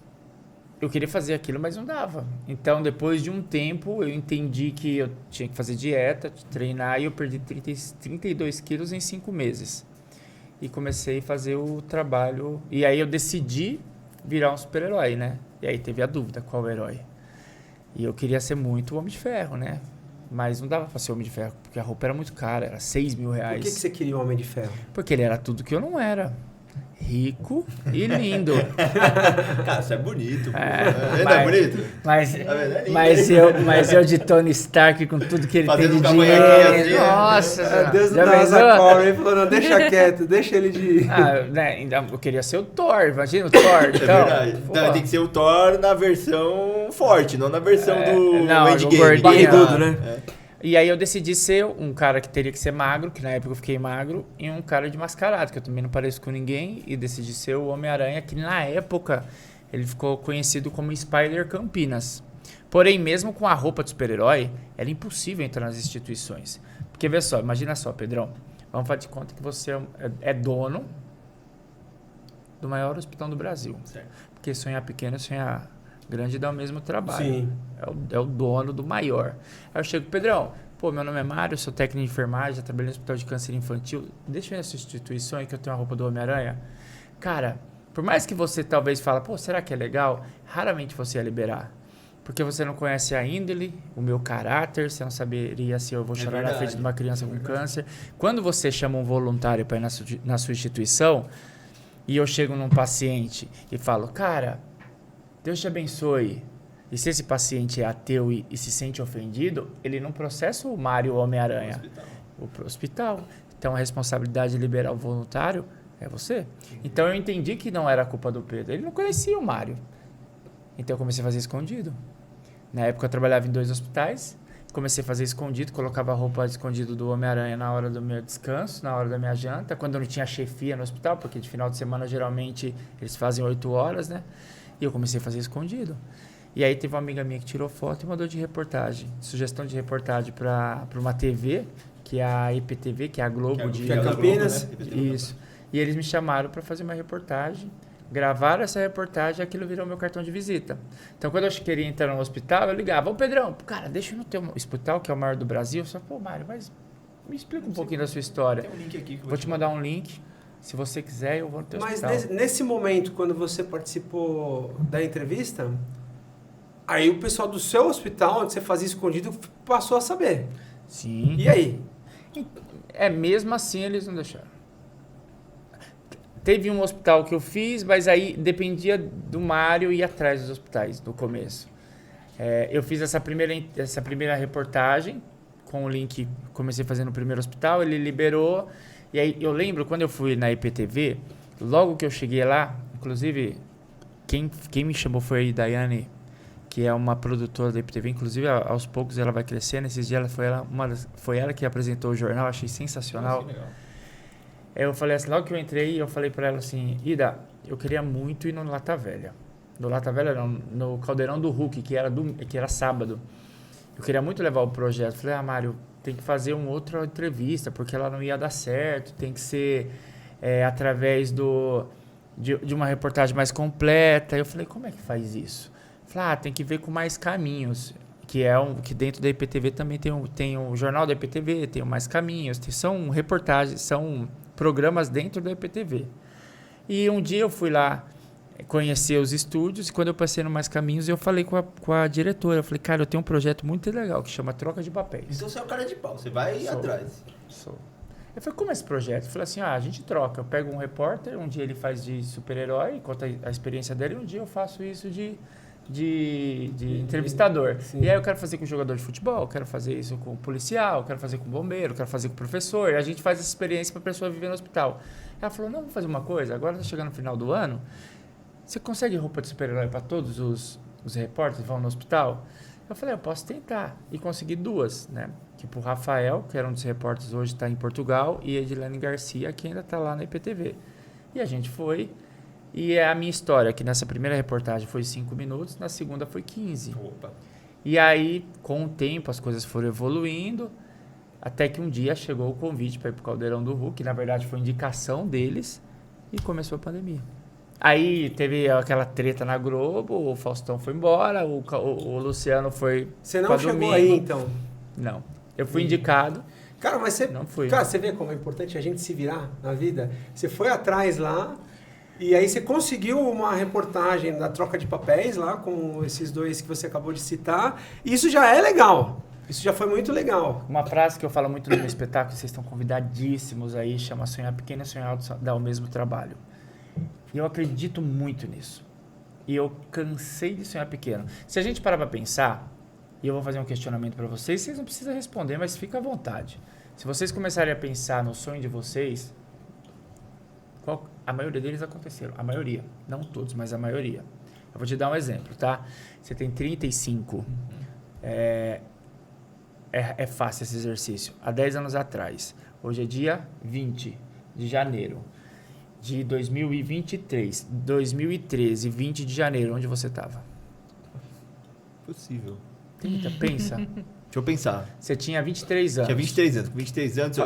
eu queria fazer aquilo, mas não dava. Então, depois de um tempo, eu entendi que eu tinha que fazer dieta, treinar, e eu perdi 32 quilos em 5 meses. E comecei a fazer o trabalho. E aí eu decidi virar um super-herói, né? E aí teve a dúvida, qual herói? E eu queria ser muito o Homem de Ferro, né? Mas não dava pra ser Homem de Ferro, porque a roupa era muito cara, era 6 mil Por reais. que você queria o Homem de Ferro? Porque ele era tudo que eu não era. Rico e lindo. Cara, você é bonito, pô. É, Ele mas- é bonito? Mas, Tá vendo? É lindo. mas eu de Tony Stark com tudo que ele Fazendo tem de com a dinheiro. bonequinha assim, Nossa, Deus já da asa pensou? cobra, ele falou, não, deixa quieto, deixa ele de... Ah, né, ainda eu queria ser o Thor, imagina o Thor. É Então, verdade. pô. Não, tem que ser o Thor na versão forte, não na versão do não, Endgame. o gordinho. Barrigudo, né? É. E aí eu decidi ser um cara que teria que ser magro, que na época eu fiquei magro, e um cara de mascarado, que eu também não pareço com ninguém, e decidi ser o Homem-Aranha, que na época ele ficou conhecido como Spider Campinas. Porém, mesmo com a roupa de super-herói, era impossível entrar nas instituições. Porque, vê só, imagina só, Pedrão, vamos fazer de conta que você é dono do maior hospital do Brasil. Certo. Porque sonhar pequeno e sonhar grande dá o mesmo trabalho. Sim. É o dono do maior. Aí eu chego, Pedrão, pô, meu nome é Mário, sou técnico de enfermagem, já trabalhei no hospital de câncer infantil. Deixa eu ir nessa instituição aí que eu tenho a roupa do Homem-Aranha. Cara, por mais que você talvez fale, pô, será que é legal? Raramente você ia liberar. Porque você não conhece a índole, o meu caráter, você não saberia se eu vou chorar na verdade. frente de uma criança com câncer. Quando você chama um voluntário para ir na sua instituição, e eu chego num paciente e falo, cara, Deus te abençoe. E se esse paciente é ateu e se sente ofendido, ele não processa o Mário Homem-Aranha. O hospital. Então a responsabilidade de liberar o voluntário é você. Então eu entendi que não era culpa do Pedro. Ele não conhecia o Mário. Então eu comecei a fazer escondido. Na época eu trabalhava em 2 hospitais. Comecei a fazer escondido, colocava a roupa escondido do Homem-Aranha na hora do meu descanso, na hora da minha janta, quando eu não tinha chefia no hospital, porque de final de semana geralmente eles fazem 8 horas, né? E eu comecei a fazer escondido. E aí teve uma amiga minha que tirou foto e mandou de reportagem. Sugestão de reportagem para uma TV, que é a IPTV, que é a Globo de que é Campinas. Isso. E eles me chamaram para fazer uma reportagem. Gravaram essa reportagem e aquilo virou meu cartão de visita. Então, quando eu queria entrar no hospital, eu ligava. Ô, Pedrão, cara, deixa eu no teu hospital, que é o maior do Brasil. Só, pô, Mário, mas me explica um pouquinho da sua história. Tem um link aqui que eu Vou te mandar um link. Se você quiser, eu vou no teu Mas hospital. nesse momento, quando você participou da entrevista, aí o pessoal do seu hospital, onde você fazia escondido, passou a saber. Sim. E aí? Mesmo assim eles não deixaram. Teve um hospital que eu fiz, mas aí dependia do Mário ir atrás dos hospitais no começo. Eu fiz essa primeira reportagem com o link, comecei fazendo no primeiro hospital, ele liberou. E aí eu lembro quando eu fui na IPTV, logo que eu cheguei lá, inclusive quem me chamou foi a Daiane, que é uma produtora da IPTV, inclusive aos poucos ela vai crescendo. Esses dias foi ela que apresentou o jornal, achei sensacional. Nossa, legal. Eu falei assim, logo que eu entrei, eu falei pra ela assim, Ida, eu queria muito ir no Lata Velha. No Lata Velha não, no Caldeirão do Hulk, que era sábado. Eu queria muito levar o projeto. Falei, Mário, tem que fazer uma outra entrevista, porque ela não ia dar certo, tem que ser através de uma reportagem mais completa. Eu falei, como é que faz isso? Falei, tem que ver com mais caminhos. Que dentro da IPTV também tem o jornal da IPTV, tem o Mais Caminhos, são reportagens, são programas dentro da IPTV. E um dia eu fui lá conhecer os estúdios, e quando eu passei no Mais Caminhos, eu falei com a diretora, eu falei, cara, eu tenho um projeto muito legal, que chama Troca de Papéis. Então você é o cara de pau, você vai atrás. Sou. Eu falei, como é esse projeto? Eu falei assim, a gente troca, eu pego um repórter, um dia ele faz de super-herói, conta a experiência dele, e um dia eu faço isso de entrevistador. Sim. E aí eu quero fazer com jogador de futebol, eu quero fazer isso com policial, eu quero fazer com bombeiro, eu quero fazer com professor. E a gente faz essa experiência para a pessoa viver no hospital. Ela falou, não, vamos fazer uma coisa, agora está chegando no final do ano, você consegue roupa de super-herói para todos os repórteres que vão no hospital? Eu falei, eu posso tentar. E consegui 2, né? Tipo o Rafael, que era um dos repórteres hoje, está em Portugal, e a Edilene Garcia, que ainda está lá na IPTV. E a gente foi. E é a minha história, que nessa primeira reportagem foi 5 minutos, na segunda foi 15. Opa. E aí, com o tempo, as coisas foram evoluindo, até que um dia chegou o convite para ir pro Caldeirão do Hulk, que na verdade foi indicação deles, e começou a pandemia. Aí teve aquela treta na Globo, o Faustão foi embora, o Luciano foi Você pra não chegou domingo. aí, então? Não. Eu fui indicado, Cara, mas você... não fui. Cara, você vê como é importante a gente se virar na vida? Você foi atrás lá, e aí você conseguiu uma reportagem da troca de papéis lá, com esses dois que você acabou de citar, e isso já é legal. Isso já foi muito legal. Uma frase que eu falo muito no meu espetáculo, vocês estão convidadíssimos aí, chama Sonhar Pequeno e Sonhar Alto dá o mesmo trabalho. E eu acredito muito nisso. E eu cansei de sonhar pequeno. Se a gente parar para pensar, e eu vou fazer um questionamento para vocês não precisam responder, mas fica à vontade. Se vocês começarem a pensar no sonho de vocês, a maioria deles aconteceram. A maioria. Não todos, mas a maioria. Eu vou te dar um exemplo, tá? Você tem 35. É fácil esse exercício. Há 10 anos atrás. Hoje é dia 20 de janeiro de 2023. 2013, 20 de janeiro. Onde você estava? Possível. Tenta, pensa. Deixa eu pensar. Você tinha 23 anos. Tinha 23 anos. Com 23 anos,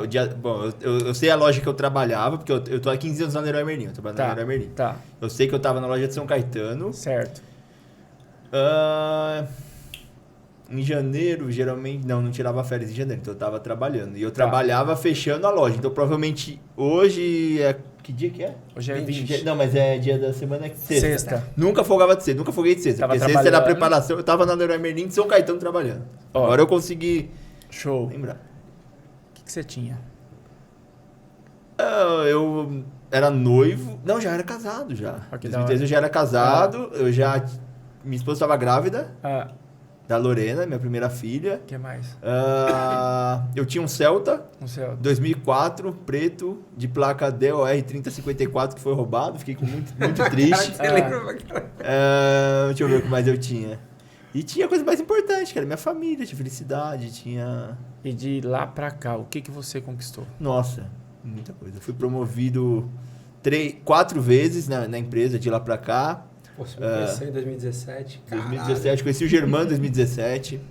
eu sei a loja que eu trabalhava, porque eu tô há 15 anos na Leroy Merlin. Eu trabalho na Leroy Merlin. Tá, Eu sei que eu tava na loja de São Caetano. certo. Em janeiro, geralmente... Não tirava férias em janeiro, então eu tava trabalhando. E eu trabalhava fechando a loja. Então, provavelmente, hoje é... Que dia que é? Hoje é 20. Não, mas é dia da semana que sexta. Sexta. Nunca folgava de sexta, nunca folguei de sexta. Tava Porque sexta era a trabalhando. preparação. Eu tava na Leroy Merlin de São Caetano trabalhando. Ó. Agora eu consegui Show. O lembrar. que você tinha? Eu era noivo... Não, já era casado já. Ah, que Em da 2013 eu já era casado. Eu já... Minha esposa estava grávida. Ah, Da Lorena, minha primeira filha. o que mais? Eu tinha um Celta, No céu. 2004, preto, de placa DOR 3054, que foi roubado. Fiquei muito triste. Você lembra pra caralho? Deixa eu ver o que mais eu tinha. E tinha coisa mais importante, cara. Minha família, tinha felicidade, tinha... E de lá pra cá, o que você conquistou? Nossa, muita coisa. Eu fui promovido 4 vezes na empresa de lá pra cá. Pô, você me conheceu em 2017. 2017, conheci o Germán em 2017.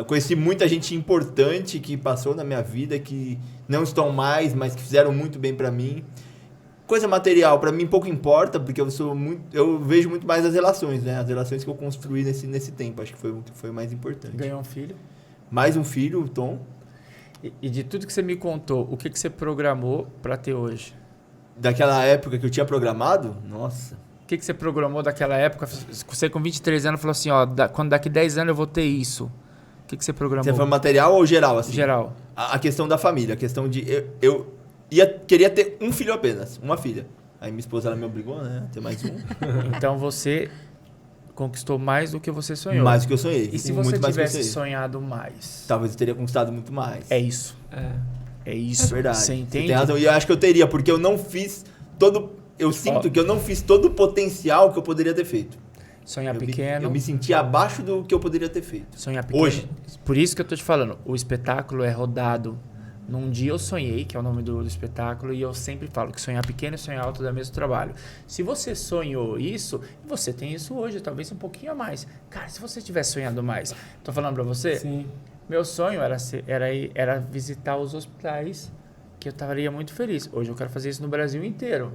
Conheci muita gente importante que passou na minha vida, que não estão mais, mas que fizeram muito bem pra mim. Coisa material, pra mim pouco importa, porque eu vejo muito mais as relações, né? As relações que eu construí nesse tempo, acho que foi o mais importante. Ganhou um filho? Mais um filho, o Tom. E de tudo que você me contou, o que você programou pra ter hoje? Daquela época que eu tinha programado, nossa. O que você programou daquela época? Você com 23 anos falou assim, ó, quando daqui 10 anos eu vou ter isso. O que você programou? Você foi material ou geral, assim? Geral. A questão da família, a questão de... Eu queria ter um filho apenas, uma filha. Aí minha esposa, ela me obrigou, né, a ter mais um. Então você conquistou mais do que você sonhou. Mais do que eu sonhei. E se muito você mais do que eu tivesse sonhei. sonhado mais? Talvez eu teria conquistado muito mais. É isso. É isso. É verdade. Você Você entende? tem razão. E eu acho que eu teria, porque eu não fiz todo... Eu sinto que eu não fiz todo o potencial que eu poderia ter feito. Sonhar pequeno. Eu me senti abaixo do que eu poderia ter feito. Sonhar pequeno. Hoje. Por isso que eu tô te falando, o espetáculo é rodado. Num dia eu sonhei, que é o nome do espetáculo, e eu sempre falo que sonhar pequeno e sonhar alto dá o mesmo trabalho. Se você sonhou isso, você tem isso hoje, talvez um pouquinho a mais. Cara, se você tivesse sonhado mais, tô falando pra você, Sim. meu sonho era visitar os hospitais, que eu estaria muito feliz. Hoje eu quero fazer isso no Brasil inteiro.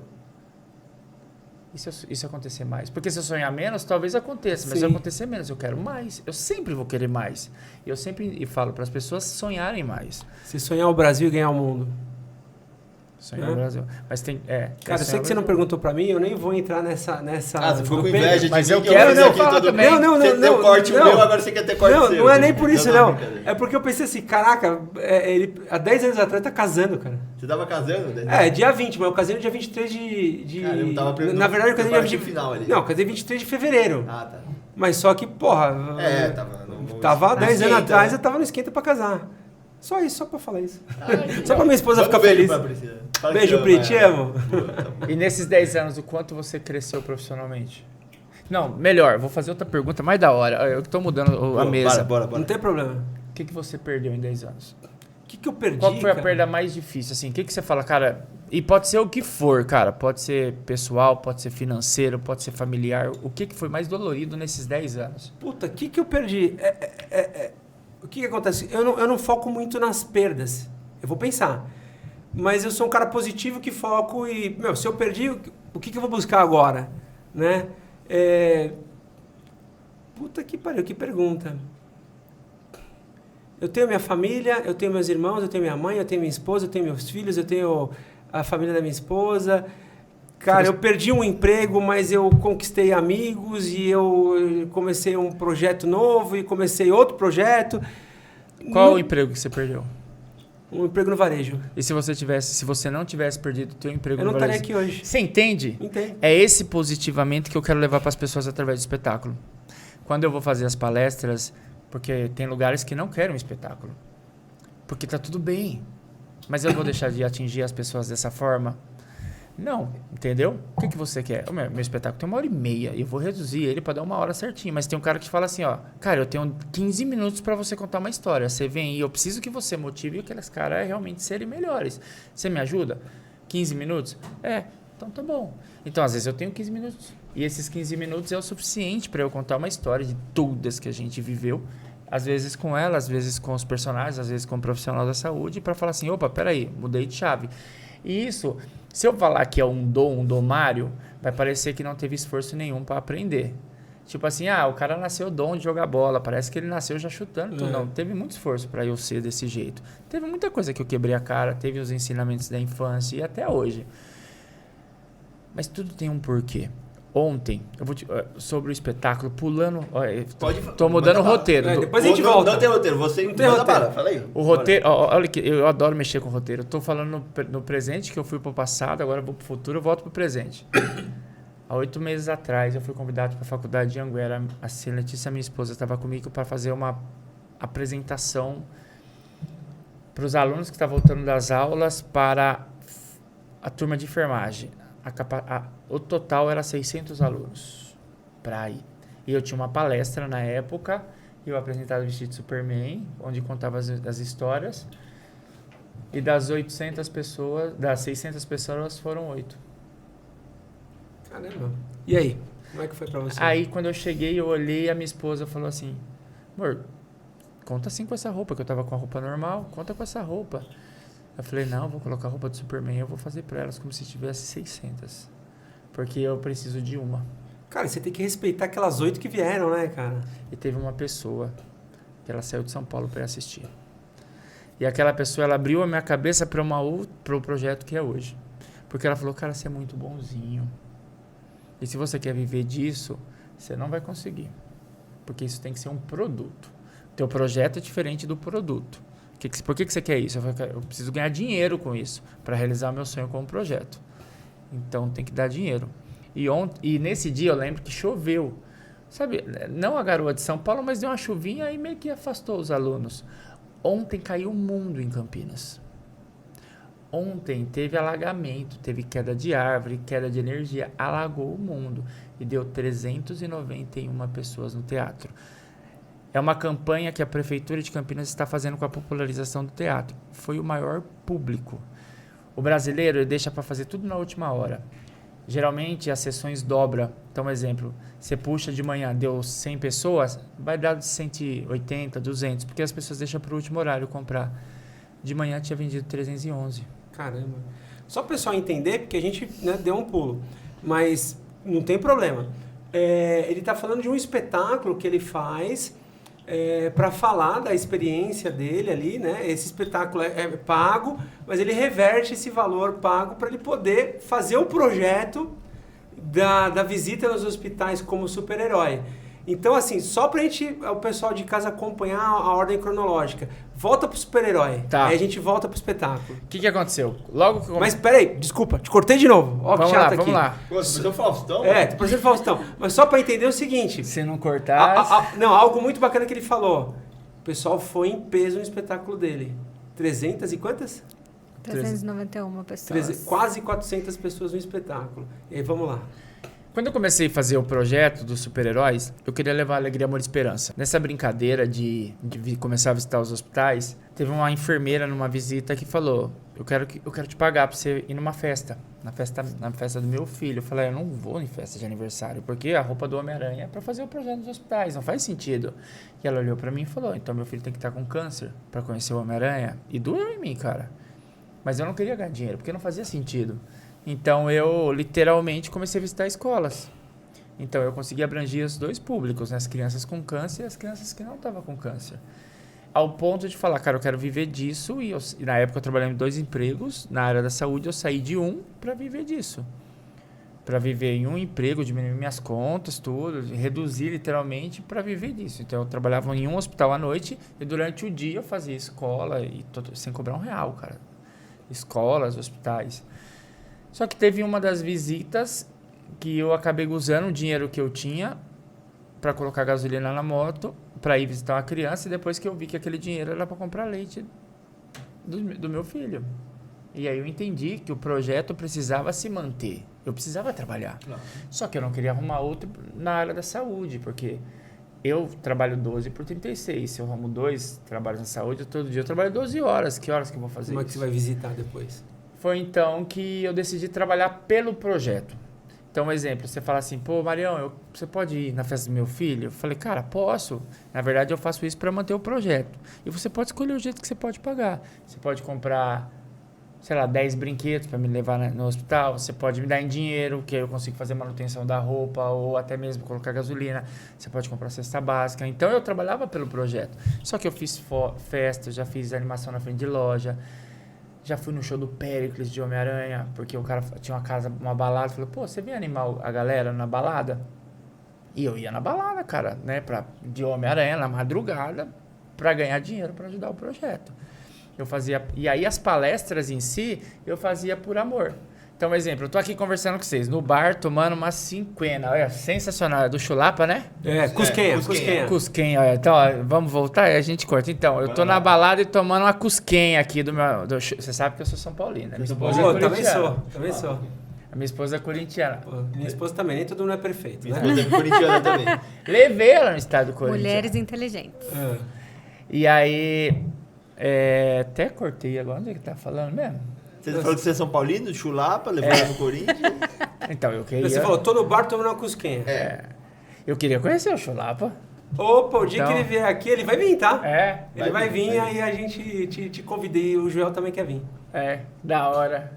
E se isso acontecer mais? Porque se eu sonhar menos, talvez aconteça. Mas se Sim. acontecer menos, eu quero mais. Eu sempre vou querer mais. E eu sempre falo para as pessoas sonharem mais. Se sonhar o Brasil e ganhar o mundo. Sonhar no Brasil. Mas tem... Cara, eu sei que você não perguntou pra mim, eu nem vou entrar nessa Você ficou do com Pedro. inveja de Mas mim eu que quero, fiz não, aqui fala todo também. mundo. Você deu corte o meu, agora você quer ter corte não, seu. não é nem por isso, não. brincadeira. É porque eu pensei assim, caraca, ele há 10 anos atrás tá casando, cara. Você tava casando? Né? É, dia 20, mas eu casei no dia 23 de... Cara, eu tava Na verdade, eu casei no dia 20... final ali. Não, eu casei 23 de fevereiro. Ah, tá. Mas só que, porra... Tava há 10 anos atrás, eu tava no esquenta pra casar. Só isso, só pra falar isso. Só pra minha esposa ficar feliz. Beijo, Pri, te amo. E nesses 10 anos, o quanto você cresceu profissionalmente? Não, melhor, vou fazer outra pergunta mais da hora. Eu tô mudando a mesa. Bora. Não tem problema. O que você perdeu em 10 anos? O que eu perdi, Qual que foi a cara? perda mais difícil? Assim, o que você fala, cara, E pode ser o que for, cara. Pode ser pessoal, pode ser financeiro, pode ser familiar. O que foi mais dolorido nesses 10 anos? Puta, o que eu perdi? O que acontece? Eu não foco muito nas perdas. Eu vou pensar. Mas eu sou um cara positivo que foco e... Meu, se eu perdi, o que eu vou buscar agora? Né? Puta que pariu, que pergunta. Eu tenho minha família, eu tenho meus irmãos, eu tenho minha mãe, eu tenho minha esposa, eu tenho meus filhos, eu tenho a família da minha esposa. Cara, eu perdi um emprego, mas eu conquistei amigos e eu comecei um projeto novo e comecei outro projeto. Qual o emprego que você perdeu? Um emprego no varejo. E se você não tivesse perdido o teu emprego Eu no não varejo? estaria aqui hoje. Você entende? Entendo. É esse positivamente que eu quero levar para as pessoas através do espetáculo. Quando eu vou fazer as palestras, porque tem lugares que não querem um espetáculo. Porque tá tudo bem. Mas eu vou deixar de atingir as pessoas dessa forma? Não, entendeu? O que você quer? O meu espetáculo tem 1h30 e eu vou reduzir ele para dar 1 hora certinho. Mas tem um cara que fala assim, ó, cara, eu tenho 15 minutos para você contar uma história. Você vem e eu preciso que você motive aqueles caras a realmente serem melhores. Você me ajuda? 15 minutos? Então tá bom. Então, às vezes eu tenho 15 minutos. E esses 15 minutos é o suficiente para eu contar uma história de todas que a gente viveu. Às vezes com ela, às vezes com os personagens, às vezes com o profissional da saúde, para falar assim, opa, peraí, mudei de chave. E isso, se eu falar que é um domário, vai parecer que não teve esforço nenhum para aprender. Tipo assim, o cara nasceu dom de jogar bola, parece que ele nasceu já chutando tudo. Não, teve muito esforço para eu ser desse jeito. Teve muita coisa que eu quebrei a cara, teve os ensinamentos da infância e até hoje. Mas tudo tem um porquê. Ontem, eu vou sobre o espetáculo, pulando... Tô mudando o roteiro. Depois a gente volta. Não tem roteiro, você não tem roteiro. Bala, fala aí. O roteiro, olha que eu adoro mexer com roteiro. Eu tô falando no presente, que eu fui pro passado, agora eu vou pro futuro, eu volto pro presente. Há 8 meses atrás, eu fui convidado para a faculdade de Anguera. A Letícia, minha esposa, estava comigo para fazer uma apresentação para os alunos que estavam voltando das aulas para a turma de enfermagem. O total era 600 alunos para ir. E eu tinha uma palestra na época, eu apresentava o vestido de Superman, onde contava as histórias. E das 800 pessoas, das 600 pessoas, foram 8. Caramba. E aí? Como é que foi pra você? Aí, quando eu cheguei, eu olhei, a minha esposa falou assim, amor, conta assim com essa roupa, que eu tava com a roupa normal, conta com essa roupa. Eu falei, não, vou colocar a roupa do Superman, eu vou fazer pra elas como se tivesse 600. Porque eu preciso de uma. Cara, você tem que respeitar aquelas 8 que vieram, né, cara? E teve uma pessoa que ela saiu de São Paulo para assistir. E aquela pessoa, ela abriu a minha cabeça para o projeto que é hoje. Porque ela falou, cara, você é muito bonzinho. E se você quer viver disso, você não vai conseguir. Porque isso tem que ser um produto. O teu projeto é diferente do produto. Por que você quer isso? Eu preciso ganhar dinheiro com isso para realizar o meu sonho como projeto. Então tem que dar dinheiro. E nesse dia eu lembro que choveu. Sabe, não a garoa de São Paulo, mas deu uma chuvinha e meio que afastou os alunos. Ontem caiu o mundo em Campinas. Ontem teve alagamento, teve queda de árvore, queda de energia, alagou o mundo e deu 391 pessoas no teatro. É uma campanha que a Prefeitura de Campinas está fazendo com a popularização do teatro. Foi o maior público. O brasileiro ele deixa para fazer tudo na última hora. Geralmente as sessões dobram. Então, um exemplo, você puxa de manhã, deu 100 pessoas, vai dar de 180, 200, porque as pessoas deixam para o último horário comprar. De manhã tinha vendido 311. Caramba. Só para o pessoal entender, porque a gente deu um pulo, mas não tem problema. Ele está falando de um espetáculo que ele faz para falar da experiência dele ali, né? Esse espetáculo é pago, mas ele reverte esse valor pago para ele poder fazer o projeto da visita nos hospitais como super-herói. Então, assim, só pra o pessoal de casa acompanhar a ordem cronológica. Volta pro super-herói. Tá. Aí a gente volta pro espetáculo. O que aconteceu? Logo que Mas peraí, desculpa, te cortei de novo. Ó, que chato aqui. Vamos lá. Você é o Faustão? Tô parecendo Faustão. Mas só pra entender o seguinte. Se não cortar... Não, algo muito bacana que ele falou. O pessoal foi em peso no espetáculo dele. 300 e quantas? 391 pessoas. Quase 400 pessoas no espetáculo. E aí, vamos lá. Quando eu comecei a fazer o projeto dos super-heróis, eu queria levar alegria, amor e esperança. Nessa brincadeira de começar a visitar os hospitais, teve uma enfermeira numa visita que falou, eu quero te pagar pra você ir numa festa. Na festa do meu filho. Eu falei, eu não vou em festa de aniversário, porque a roupa do Homem-Aranha é pra fazer o projeto nos hospitais, não faz sentido. E ela olhou pra mim e falou, então meu filho tem que estar com câncer pra conhecer o Homem-Aranha. E doeu em mim, cara. Mas eu não queria ganhar dinheiro, porque não fazia sentido. Então eu, literalmente, comecei a visitar escolas. Então eu consegui abranger os dois públicos, né? As crianças com câncer e as crianças que não estavam com câncer. Ao ponto de falar, cara, eu quero viver disso. E na época eu trabalhava em 2 empregos. Na área da saúde eu saí de um para viver disso. Para viver em um emprego, diminuir minhas contas, tudo. Reduzir literalmente para viver disso. Então eu trabalhava em um hospital à noite e durante o dia eu fazia escola e sem cobrar R$1, cara. Escolas, hospitais. Só que teve uma das visitas que eu acabei usando o dinheiro que eu tinha para colocar gasolina na moto, para ir visitar uma criança, e depois que eu vi que aquele dinheiro era para comprar leite do meu filho. E aí eu entendi que o projeto precisava se manter. Eu precisava trabalhar. Claro. Só que eu não queria arrumar outro na área da saúde, porque eu trabalho 12 por 36. Se eu arrumo 2 trabalhos na saúde, todo dia eu trabalho 12 horas. Que horas que eu vou fazer Como isso? Como é que você vai visitar depois? Foi então que eu decidi trabalhar pelo projeto. Então, um exemplo, você fala assim, pô, Marião, você pode ir na festa do meu filho? Eu falei, cara, posso. Na verdade, eu faço isso para manter o projeto. E você pode escolher o jeito que você pode pagar. Você pode comprar, sei lá, 10 brinquedos para me levar no hospital. Você pode me dar em dinheiro, que eu consigo fazer manutenção da roupa ou até mesmo colocar gasolina. Você pode comprar cesta básica. Então, eu trabalhava pelo projeto. Só que eu fiz festa, já fiz animação na frente de loja. Já fui no show do Péricles de Homem-Aranha, porque o cara tinha uma balada, falou, pô, você vem animar a galera na balada? E eu ia na balada, cara, né, de Homem-Aranha na madrugada, pra ganhar dinheiro, pra ajudar o projeto. Eu fazia, e aí as palestras em si, eu fazia por amor. Então, um exemplo, eu tô aqui conversando com vocês, no bar, tomando uma 50, olha, sensacional, é do Chulapa, né? Cusquenha, olha, então, ó, vamos voltar e a gente corta. Então, eu tô na balada e tomando uma cusquenha aqui você sabe que eu sou São Paulino, né? Minha esposa é corintiana. Também sou. A minha esposa é corintiana. Pô, minha esposa também, nem todo mundo é perfeito, Minha né? esposa é corintiana também. Levei ela no estado do Corinthians. Mulheres inteligentes. E aí, até cortei agora, onde é que tá falando mesmo? Você falou que você é São Paulino, Chulapa, levou no Corinthians. Então, eu queria... Você falou, tô no bar tomando uma cusquinha. Eu queria conhecer o Chulapa. Opa, o dia Então, que ele vier aqui, ele vai vir, tá? Ele vai vir, vir. aí a gente te convidei, o Joel também quer vir. Da hora.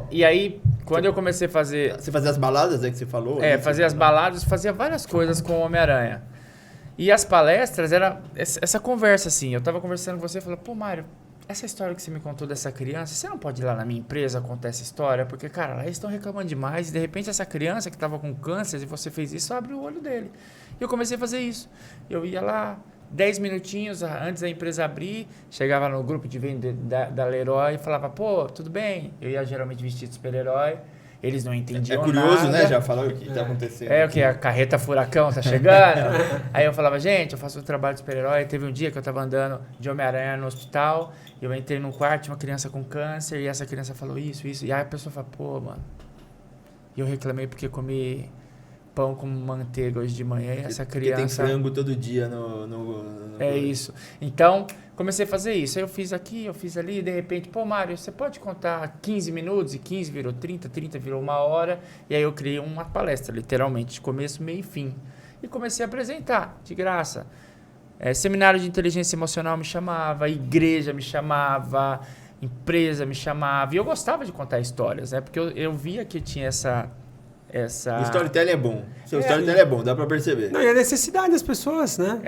E aí, quando eu comecei a fazer... Você fazia as baladas, que você falou? Fazia as baladas, fazia várias coisas com o Homem-Aranha. E as palestras, era essa conversa, assim. Eu tava conversando com você e falei, pô, Mário, essa história que você me contou dessa criança, você não pode ir lá na minha empresa contar essa história? Porque, cara, lá eles estão reclamando demais e, de repente, essa criança que estava com câncer e você fez isso, abre o olho dele. E eu comecei a fazer isso. Eu ia lá, 10 minutinhos antes da empresa abrir, chegava no grupo de venda da Leroy e falava, pô, tudo bem? Eu ia geralmente vestido de super-herói. Eles não entendiam nada. É curioso, né? Já falaram o que tá acontecendo. O que? A carreta furacão tá chegando? Aí eu falava, gente, eu faço um trabalho de super-herói. Teve um dia que eu tava andando de Homem-Aranha no hospital, eu entrei num quarto, tinha uma criança com câncer, e essa criança falou isso. E aí a pessoa fala, pô, mano. E eu reclamei porque comi pão com manteiga hoje de manhã e essa criança... Porque tem frango todo dia no isso. Então, comecei a fazer isso. Aí eu fiz aqui, eu fiz ali, e de repente, pô, Mário, você pode contar 15 minutos? E 15 virou 30, 30 virou 1 hora. E aí eu criei uma palestra, literalmente, de começo, meio e fim. E comecei a apresentar, de graça. Seminário de inteligência emocional me chamava, igreja me chamava, empresa me chamava. E eu gostava de contar histórias, né? Porque eu via que tinha essa... O storytelling é bom. Seu storytelling é bom, dá pra perceber. Não, e a necessidade das pessoas, né?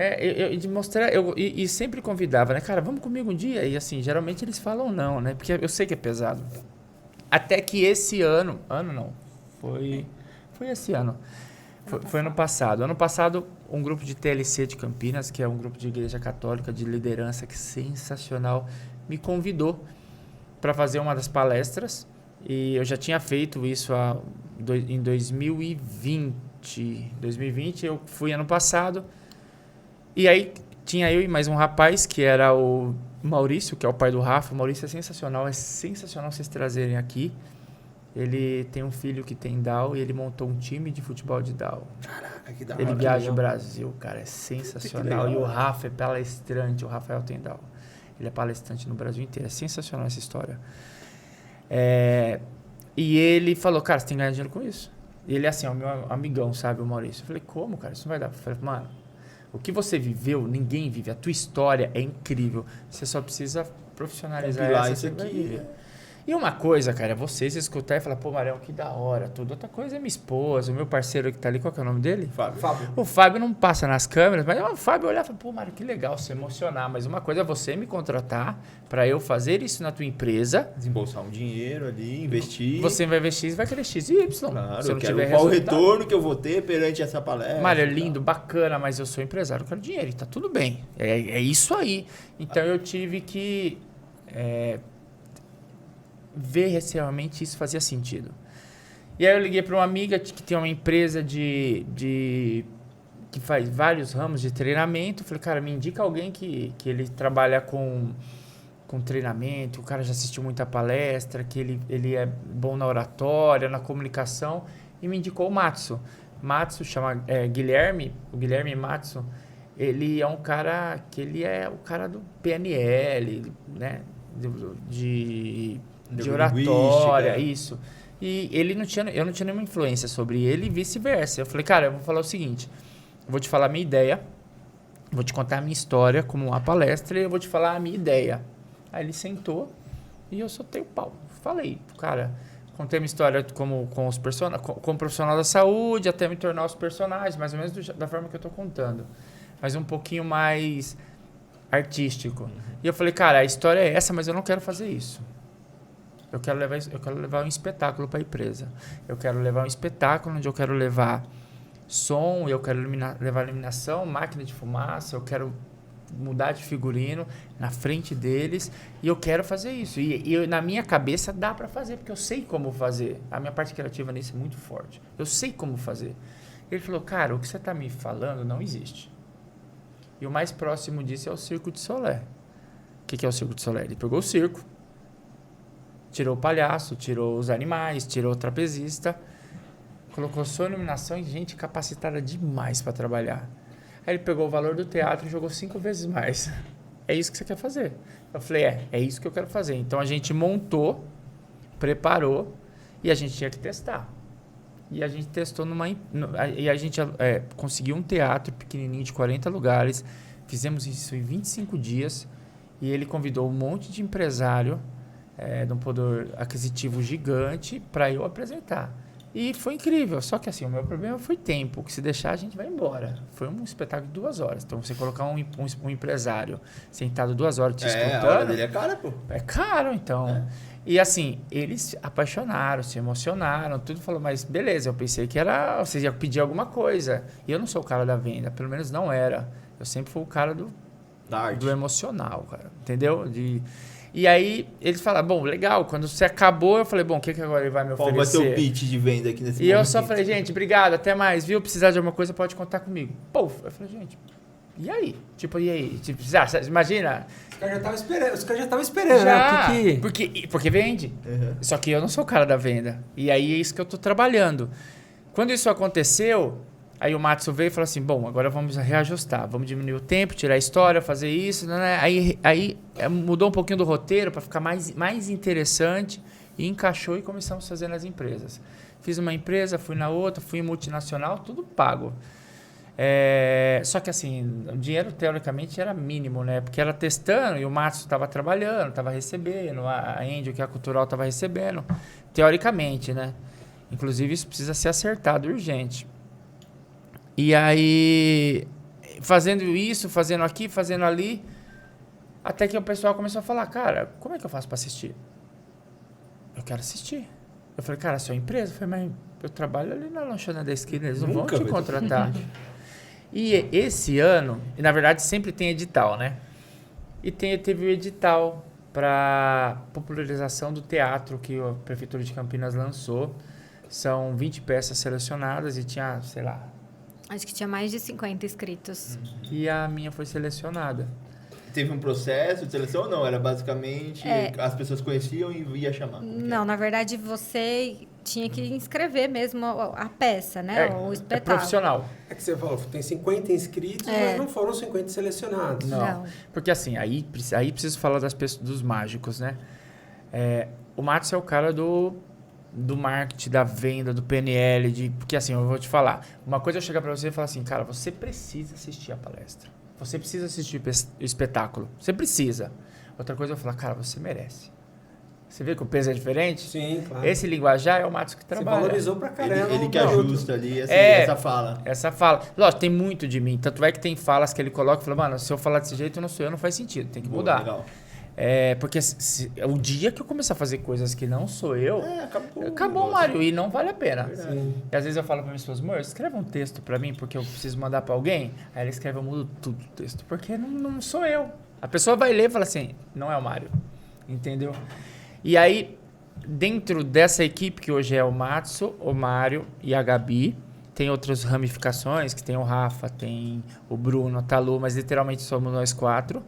De mostrar, e sempre convidava, né? Cara, vamos comigo um dia? E assim, geralmente eles falam não, né? Porque eu sei que é pesado. Até que esse ano não, foi esse ano. Foi ano passado. Ano passado, um grupo de TLC de Campinas, que é um grupo de igreja católica de liderança que é sensacional, me convidou para fazer uma das palestras. E eu já tinha feito isso em 2020. 2020 eu fui ano passado. E aí tinha eu e mais um rapaz, que era o Maurício, que é o pai do Rafa. O Maurício é sensacional vocês trazerem aqui. Ele tem um filho que tem Down e ele montou um time de futebol de Down. Caraca, que da hora. Ele viaja o Brasil, cara, é sensacional. E o Rafa é palestrante, o Rafael tem Down. Ele é palestrante no Brasil inteiro. É sensacional essa história. E ele falou, cara, você tem que ganhar dinheiro com isso. E ele é assim, é o meu amigão, sabe, o Maurício. Eu falei, como, cara? Isso não vai dar. Eu falei, mano, o que você viveu, ninguém vive. A tua história é incrível. Você só precisa profissionalizar Compilar essa. isso Você vai aqui. viver. E uma coisa, cara, é você se escutar e falar, pô, Marião, que da hora, tudo. Outra coisa é minha esposa, o meu parceiro que tá ali, qual que é o nome dele? Fábio. O Fábio não passa nas câmeras, mas o Fábio olhar e fala, pô, Mário, que legal, se emocionar. Mas uma coisa é você me contratar para eu fazer isso na tua empresa. Desembolsar um dinheiro ali, investir. Você vai investir, vai querer X e Y. Claro, se eu não quero tiver qual o resultado. retorno que eu vou ter perante essa palestra. Mário, é lindo, bacana, mas eu sou empresário, eu quero dinheiro, e tá tudo bem. É isso aí. Então eu tive que ver se realmente isso fazia sentido. E aí eu liguei para uma amiga que tem uma empresa que faz vários ramos de treinamento. Falei, cara, me indica alguém que ele trabalha com treinamento, o cara já assistiu muita palestra, que ele é bom na oratória, na comunicação, e me indicou o Matsu. Matsu chama Guilherme, o Guilherme Matsu, ele é um cara que ele é o cara do PNL, né, de oratória, isso. E eu não tinha nenhuma influência sobre ele e vice-versa. Eu falei, cara, eu vou falar o seguinte, eu vou te falar a minha ideia, vou te contar a minha história como uma palestra e eu vou te falar a minha ideia. Aí ele sentou e eu soltei o pau. Falei, cara, contei a minha história como profissional da saúde, até me tornar os personagens, mais ou menos da forma que eu tô contando. Mas um pouquinho mais artístico. E eu falei, cara, a história é essa, mas eu não quero fazer isso. Eu quero levar um espetáculo para a empresa. Eu quero levar um espetáculo onde eu quero levar som, eu quero levar iluminação, máquina de fumaça, eu quero mudar de figurino na frente deles e eu quero fazer isso. E na minha cabeça dá para fazer, porque eu sei como fazer. A minha parte criativa nisso é muito forte. Eu sei como fazer. Ele falou, cara, o que você está me falando não existe. E o mais próximo disso é o Circo de Solé. O que é o Circo de Solé? Ele pegou o circo, tirou o palhaço, tirou os animais, tirou o trapezista, colocou só iluminação e gente capacitada demais para trabalhar. Aí ele pegou o valor do teatro e jogou 5 vezes mais. É isso que você quer fazer? Eu falei, é isso que eu quero fazer. Então a gente montou, preparou e a gente tinha que testar. E a gente testou e a gente conseguiu um teatro pequenininho de 40 lugares. Fizemos isso em 25 dias e ele convidou um monte de empresário de um poder aquisitivo gigante para eu apresentar. E foi incrível. Só que assim, o meu problema foi tempo. Que se deixar, a gente vai embora. Foi um espetáculo de 2 horas. Então, você colocar um empresário sentado 2 horas te escutando... A hora dele é cara, pô. É caro, então. E assim, eles apaixonaram, se emocionaram, tudo. Falou, mas beleza, eu pensei que você ia pedir alguma coisa. E eu não sou o cara da venda, pelo menos não era. Eu sempre fui o cara da arte, do emocional, cara. Entendeu? E aí, eles falaram, bom, legal, quando você acabou, eu falei, bom, o que agora ele vai me oferecer? Qual vai ser o pitch de venda aqui nesse momento? E eu só falei, gente, obrigado, até mais, viu? Precisar de alguma coisa, pode contar comigo. Pô, eu falei, gente, e aí? Tipo, e aí? Tipo, imagina... Os caras já estavam esperando, né? Porque vende. Uhum. Só que eu não sou o cara da venda. E aí é isso que eu tô trabalhando. Quando isso aconteceu... Aí o Matsu veio e falou assim, bom, agora vamos reajustar, vamos diminuir o tempo, tirar a história, fazer isso, né? Aí mudou um pouquinho do roteiro para ficar mais interessante e encaixou e começamos a fazer nas empresas. Fiz uma empresa, fui na outra, fui em multinacional, tudo pago. Só que assim, o dinheiro teoricamente era mínimo, né? Porque era testando e o Matsu estava trabalhando, estava recebendo, a Angel, que é a cultural, estava recebendo, teoricamente, né? Inclusive isso precisa ser acertado urgente. E aí, fazendo isso, fazendo aqui, fazendo ali, até que o pessoal começou a falar, cara, como é que eu faço para assistir? Eu quero assistir. Eu falei, cara, a sua empresa? Eu falei, mas eu trabalho ali na lanchonete da esquina, eles não vão te contratar. E esse ano, e na verdade sempre tem edital, né? E teve o edital para popularização do teatro que a Prefeitura de Campinas lançou. São 20 peças selecionadas e tinha, sei lá... Acho que tinha mais de 50 inscritos. E a minha foi selecionada. Teve um processo de seleção ou não? Era basicamente as pessoas conheciam e ia chamar? Não, na verdade você tinha que inscrever mesmo a peça, né? O É espetáculo. profissional. É que você falou, tem 50 inscritos, mas não foram 50 selecionados. Não. Porque assim, aí preciso falar das pessoas, dos mágicos, né? O Matos é o cara do marketing, da venda, do PNL, porque assim, eu vou te falar. Uma coisa é eu chegar pra você e falar assim, cara, você precisa assistir a palestra. Você precisa assistir o espetáculo. Você precisa. Outra coisa é eu falar, cara, você merece. Você vê que o peso é diferente? Sim, claro. Esse linguajar é o Matos que Você trabalha. valorizou pra caramba. Ele que o produto. ajusta ali essa fala. Essa fala. Lógico, tem muito de mim. Tanto é que tem falas que ele coloca e fala, mano, se eu falar desse jeito, não sou eu, não faz sentido. Tem que Boa, mudar. legal. Porque o dia que eu começar a fazer coisas que não sou eu, acabou o o Mário, e não vale a pena. Sim. E às vezes eu falo pra minha esposa, amor, escreve um texto pra mim, porque eu preciso mandar pra alguém. Aí ela escreve, eu mudo tudo o texto, porque não sou eu. A pessoa vai ler e fala assim, não é o Mário. Entendeu? E aí, dentro dessa equipe, que hoje é o Matsu, o Mário e a Gabi, tem outras ramificações, que tem o Rafa, tem o Bruno, a Talu, mas literalmente somos nós 4.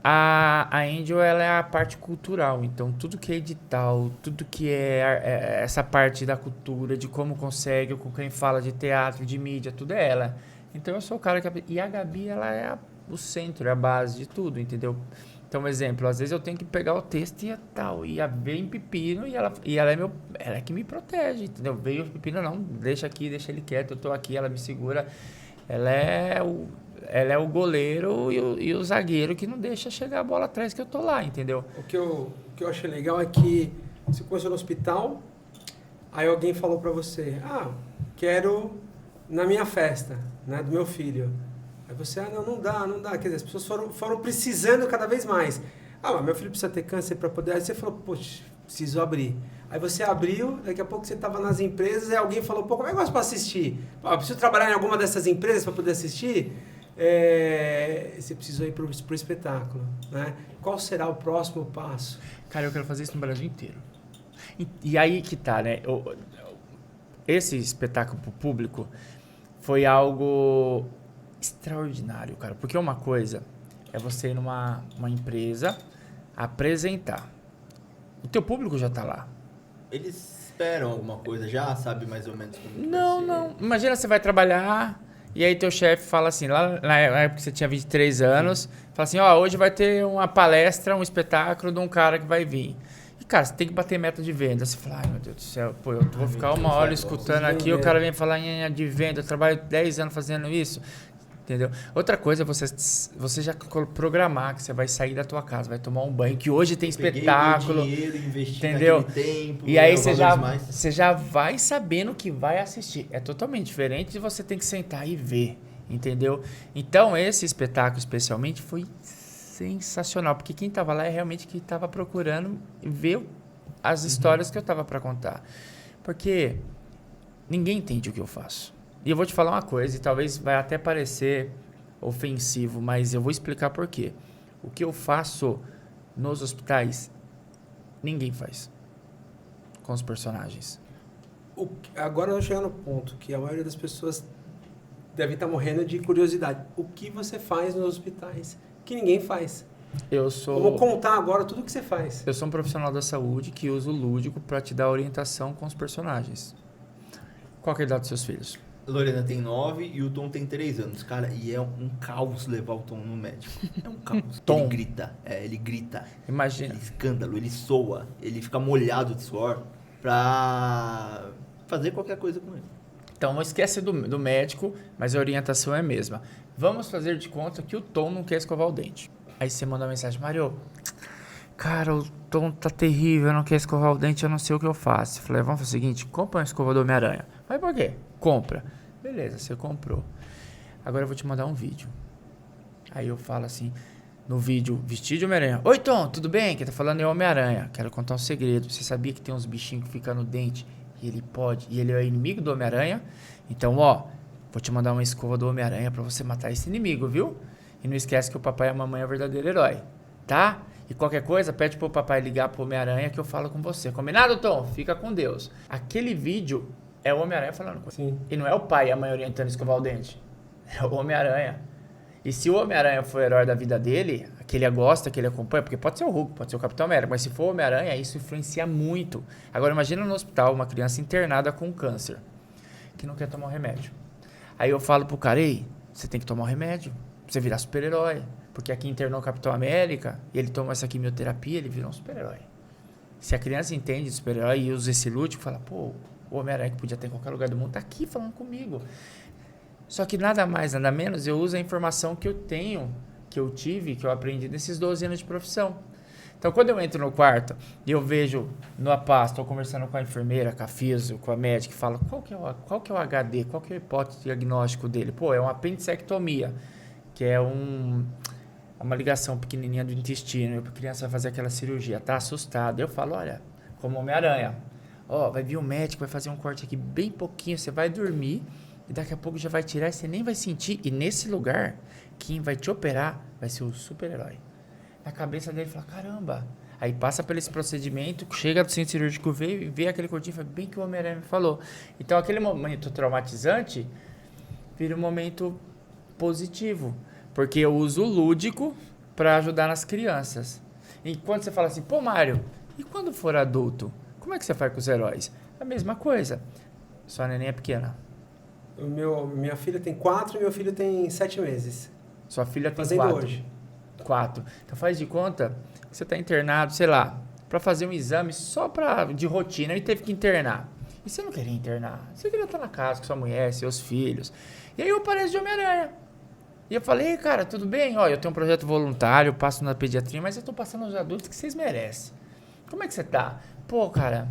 A Angel, ela é a parte cultural, então tudo que é edital, tudo que é essa parte da cultura, de como consegue, com quem fala de teatro, de mídia, tudo é ela. Então eu sou o cara que... E a Gabi, ela é o centro, é a base de tudo, entendeu? Então, um exemplo, às vezes eu tenho que pegar o texto e tal, e vem pepino, e ela é que me protege, entendeu? Veio o pepino, não, deixa aqui, deixa ele quieto, eu tô aqui, ela me segura. Ela é o goleiro e o zagueiro que não deixa chegar a bola atrás que eu tô lá, entendeu? O que eu achei legal é que você começou no hospital, aí alguém falou pra você, quero na minha festa, né, do meu filho. Aí você, não dá. Quer dizer, as pessoas foram precisando cada vez mais. Mas meu filho precisa ter câncer para poder... Aí você falou, poxa, preciso abrir. Aí você abriu, daqui a pouco você estava nas empresas e alguém falou, como é que eu faço para assistir? Eu preciso trabalhar em alguma dessas empresas para poder assistir? Você precisou ir para o espetáculo, né? Qual será o próximo passo? Cara, eu quero fazer isso no Brasil inteiro. E aí que tá, né? Esse espetáculo pro público foi algo extraordinário, cara. Porque uma coisa é você ir numa empresa apresentar. O teu público já tá lá. Eles esperam alguma coisa já? Sabe mais ou menos como Não. Imagina, você vai trabalhar e aí teu chefe fala assim, lá na época que você tinha 23 anos, fala assim, hoje vai ter uma palestra, um espetáculo de um cara que vai vir. E, cara, você tem que bater meta de venda. Você fala, ai, meu Deus do céu, pô, eu vou ficar uma hora escutando aqui, o cara vem falar de venda, eu trabalho 10 anos fazendo isso. Entendeu? Outra coisa é você já programar que você vai sair da tua casa, vai tomar um banho, que hoje tem espetáculo. Dinheiro, investir entendeu? Tempo, e aí você já vai sabendo que vai assistir. É totalmente diferente de você ter que sentar e ver, entendeu? Então esse espetáculo especialmente foi sensacional, porque quem estava lá é realmente quem estava procurando ver as histórias que eu estava para contar. Porque ninguém entende o que eu faço. E eu vou te falar uma coisa, e talvez vai até parecer ofensivo, mas eu vou explicar por quê. O que eu faço nos hospitais, ninguém faz com os personagens. Agora eu vou chegar no ponto que a maioria das pessoas deve estar morrendo de curiosidade. O que você faz nos hospitais que ninguém faz? Eu vou contar agora tudo o que você faz. Eu sou um profissional da saúde que usa o lúdico para te dar orientação com os personagens. Qual que é a idade dos seus filhos? Lorena tem 9 e o Tom tem 3 anos, cara, e é um caos levar o Tom no médico. É um caos. Tom. Ele grita. Imagina. Ele escândalo, ele soa, ele fica molhado de suor pra fazer qualquer coisa com ele. Então, não esquece do médico, mas a orientação é a mesma. Vamos fazer de conta que o Tom não quer escovar o dente. Aí você manda uma mensagem, Mário, cara, o Tom tá terrível, não quer escovar o dente, eu não sei o que eu faço. Eu falei, vamos fazer o seguinte, compra uma escova do Homem-Aranha. Mas por quê? Compra. Beleza, você comprou. Agora eu vou te mandar um vídeo. Aí eu falo assim, no vídeo, vestido de Homem-Aranha. Oi, Tom, tudo bem? Quem tá falando é o Homem-Aranha. Quero contar um segredo. Você sabia que tem uns bichinhos que ficam no dente e ele é inimigo do Homem-Aranha? Então, vou te mandar uma escova do Homem-Aranha pra você matar esse inimigo, viu? E não esquece que o papai e a mamãe é o verdadeiro herói, tá? E qualquer coisa, pede pro papai ligar pro Homem-Aranha que eu falo com você. Combinado, Tom? Fica com Deus. Aquele vídeo é o Homem-Aranha falando com você. Sim. E não é o pai e a mãe orientando a escovar o dente. É o Homem-Aranha. E se o Homem-Aranha for o herói da vida dele, que ele gosta, que ele acompanha, porque pode ser o Hulk, pode ser o Capitão América, mas se for o Homem-Aranha, isso influencia muito. Agora, imagina no hospital uma criança internada com câncer, que não quer tomar o remédio. Aí eu falo pro cara, ei, você tem que tomar o remédio, pra você virar super-herói. Porque aqui internou o Capitão América, e ele toma essa quimioterapia, ele virou um super-herói. Se a criança entende de super-herói e usa esse lúdico, fala, pô, o Homem-Aranha que podia ter em qualquer lugar do mundo, tá aqui falando comigo. Só que nada mais, nada menos, eu uso a informação que eu tenho, que eu tive, que eu aprendi nesses 12 anos de profissão. Então, quando eu entro no quarto e eu vejo no APAS, estou conversando com a enfermeira, com a físio, com a médica, e falo, qual que é o HD, qual que é a hipótese diagnóstico dele? Pô, é uma apendicectomia, que é uma ligação pequenininha do intestino, e a criança vai fazer aquela cirurgia, tá assustada. Eu falo, olha, como Homem-Aranha, ó, vai vir um médico, vai fazer um corte aqui bem pouquinho, você vai dormir, e daqui a pouco já vai tirar e você nem vai sentir. E nesse lugar, quem vai te operar vai ser o super-herói. Na cabeça dele, fala, caramba. Aí passa por esse procedimento, chega do centro cirúrgico, vê aquele cortinho, fala, bem que o Homem-Aranha me falou. Então, aquele momento traumatizante vira um momento positivo. Porque eu uso o lúdico para ajudar nas crianças. E quando você fala assim, pô, Mário, e quando for adulto, como é que você faz com os heróis? A mesma coisa. Sua neném é pequena. Minha filha tem 4 e meu filho tem 7 meses. Sua filha tem Fazendo 4. hoje. 4. Então faz de conta que você está internado, sei lá, para fazer um exame só de rotina e teve que internar. E você não queria internar. Você queria estar na casa com sua mulher, seus filhos. E aí eu apareço de Homem-Aranha. E eu falei, cara, tudo bem? Ó, eu tenho um projeto voluntário, eu passo na pediatria, mas eu tô passando aos adultos que vocês merecem. Como é que você tá? Pô, cara,